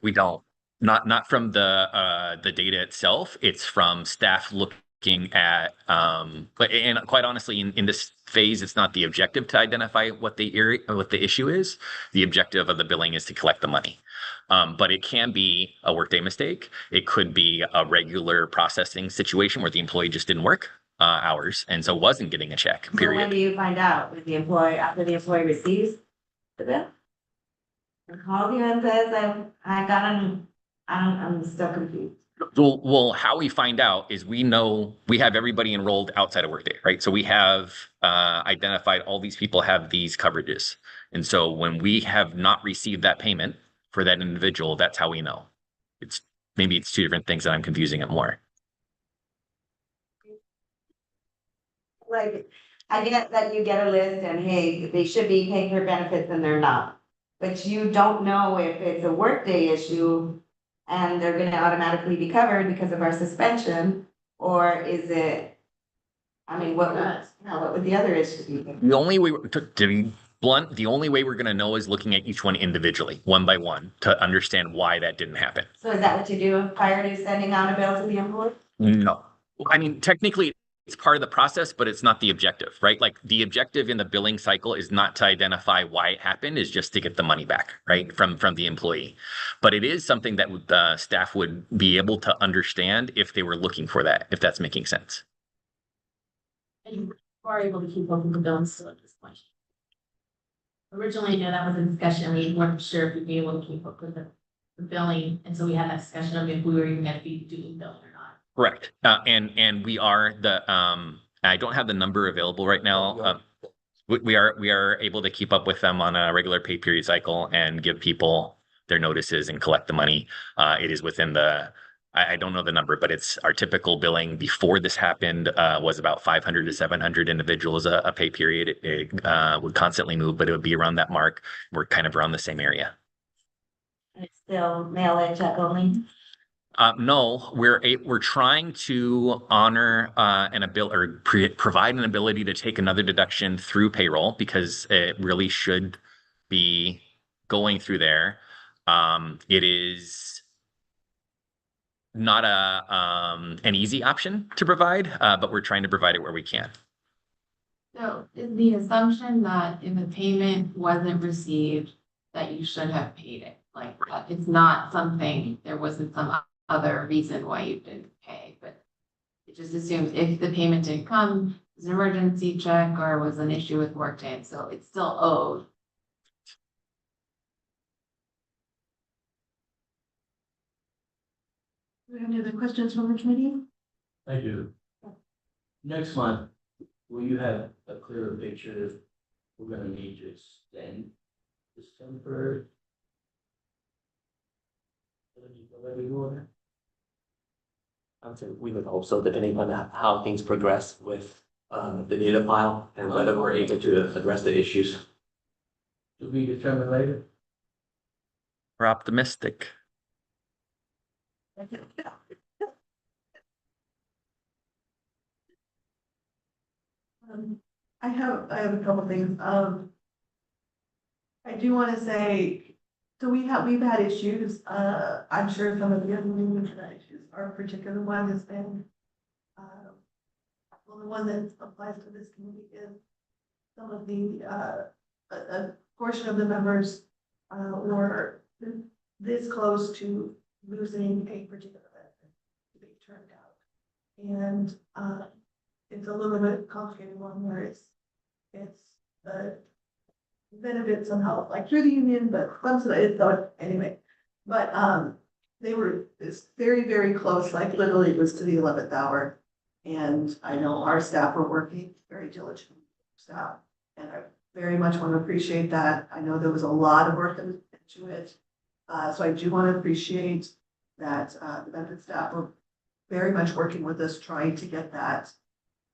We don't. Not from the data itself. It's from staff looking at, but and quite honestly, in this phase, it's not the objective to identify what the issue is. The objective of the billing is to collect the money. But it can be a workday mistake. It could be a regular processing situation where the employee just didn't work hours and so wasn't getting a check, so when period. do you find out with the employee, after the employee receives the bill? And calls you and says, I'm still confused. Well, how we find out is we know we have everybody enrolled outside of Workday, right? So we have identified all these people have these coverages. And so when we have not received that payment for that individual, that's how we know. Maybe it's two different things that I'm confusing it more. Like, I get that you get a list and hey, they should be paying their benefits and they're not. But you don't know if it's a workday issue and they're gonna automatically be covered because of our suspension, or is it? I mean, what would the other issue be? The only way, to be blunt, the only way we're going to know is looking at each one individually, one by one, to understand why that didn't happen. So is that what you do prior to sending out a bill to the employee? No. I mean, technically, it's part of the process, but it's not the objective, right? Like the objective in the billing cycle is not to identify why it happened, is just to get the money back, right, from the employee. But it is something that the staff would be able to understand if they were looking for that, if that's making sense. And you are able to keep up with the billing still at this point. Originally, I know that was a discussion, we weren't sure if we'd be able to keep up with the billing, and so we had that discussion of if we were even gonna be doing billing or not. Correct. And we are I don't have the number available right now. We are able to keep up with them on a regular pay period cycle and give people their notices and collect the money. It is within I don't know the number, but it's our typical billing before this happened was about 500 to 700 individuals a pay period. It would constantly move, but it would be around that mark. We're kind of around the same area. It's still mail in check only? No, we're trying to honor provide an ability to take another deduction through payroll because it really should be going through there. It is not an easy option to provide, but we're trying to provide it where we can. So is the assumption that if a payment wasn't received, that you should have paid it? Like, it's not something, there wasn't some other reason why you didn't pay, but it just assumes if the payment didn't come, it was an emergency check or was an issue with workday, and so it's still owed. Do we have any other questions from the committee? I do. Next month, will you have a clearer picture if we're gonna need to extend this temporary? We would hope so, depending on how things progress with the data file and whether we're able to address the issues. To be determined later? We're optimistic. I have a couple things. I do want to say, so we've had issues. I'm sure some of the other members have had issues. Our particular one has been, well, the one that applies to this committee is some of the, a portion of the members were this close to losing a particular benefit to be turned out. And it's a little bit complicated one where it's benefits and health, like through the union, but some of it, though, anyway. But, they were, it's very, very close, like literally it was to the 11th hour. And I know our staff were working very diligently, staff, and I very much want to appreciate that. I know there was a lot of work into it. So I do want to appreciate that, the benefit staff were very much working with us, trying to get that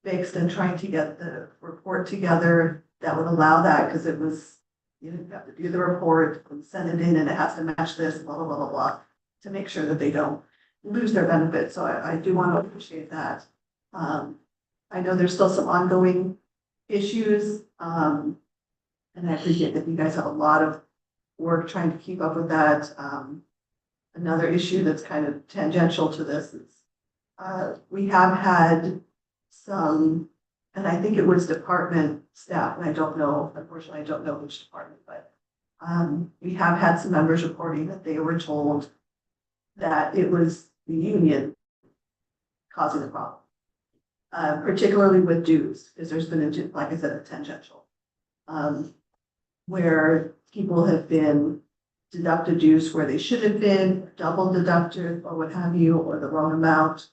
fixed and trying to get the report together that would allow that, because it was, you know, you have to do the report and send it in and it has to match this, blah, blah, blah, blah, blah, to make sure that they don't lose their benefits. So I do want to appreciate that. I know there's still some ongoing issues, and I appreciate that you guys have a lot of work trying to keep up with that. Another issue that's kind of tangential to this is, we have had some, and I think it was department staff, and I don't know, unfortunately, I don't know which department, but we have had some members reporting that they were told that it was the union causing the problem. Particularly with dues, because there's been, like I said, a tangential, where people have been deducted dues where they should have been, double deducted, or what have you, or the wrong amount.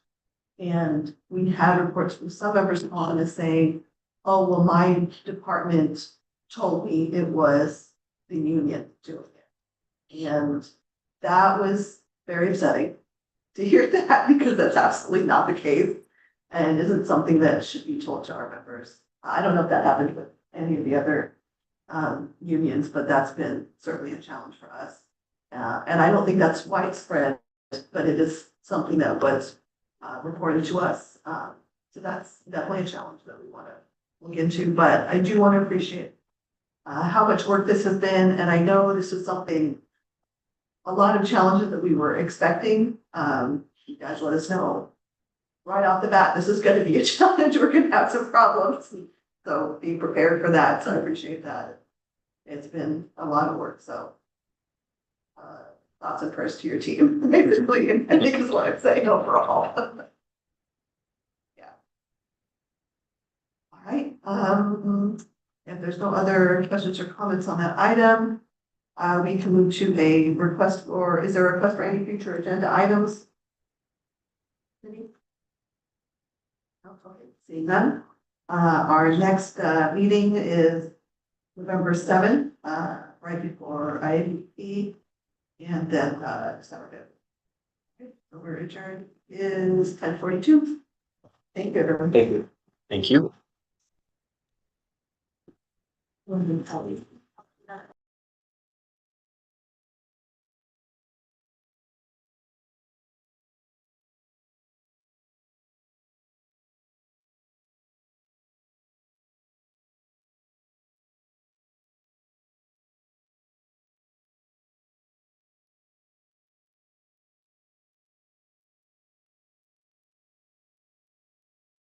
And we had reports from some members on us saying, oh, well, my department told me it was the union doing it. And that was very upsetting to hear that, because that's absolutely not the case. And isn't something that should be told to our members. I don't know if that happened with any of the other unions, but that's been certainly a challenge for us. And I don't think that's widespread, but it is something that was reported to us. So that's definitely a challenge that we want to look into. But I do want to appreciate how much work this has been. And I know this is something, a lot of challenges that we were expecting. You guys let us know right off the bat, this is going to be a challenge. We're going to have some problems. So be prepared for that. So I appreciate that. It's been a lot of work. So thoughts and prayers to your team, basically, I think is what I'm saying overall. Yeah. All right. If there's no other questions or comments on that item, we can move to a request, or is there a request for any future agenda items? Any? Okay, seeing none. Our next meeting is November 7th, right before IAP, and then December 5th. Okay, so we're adjourned is 10:42. Thank you, everyone. Thank you. Thank you. Thank you.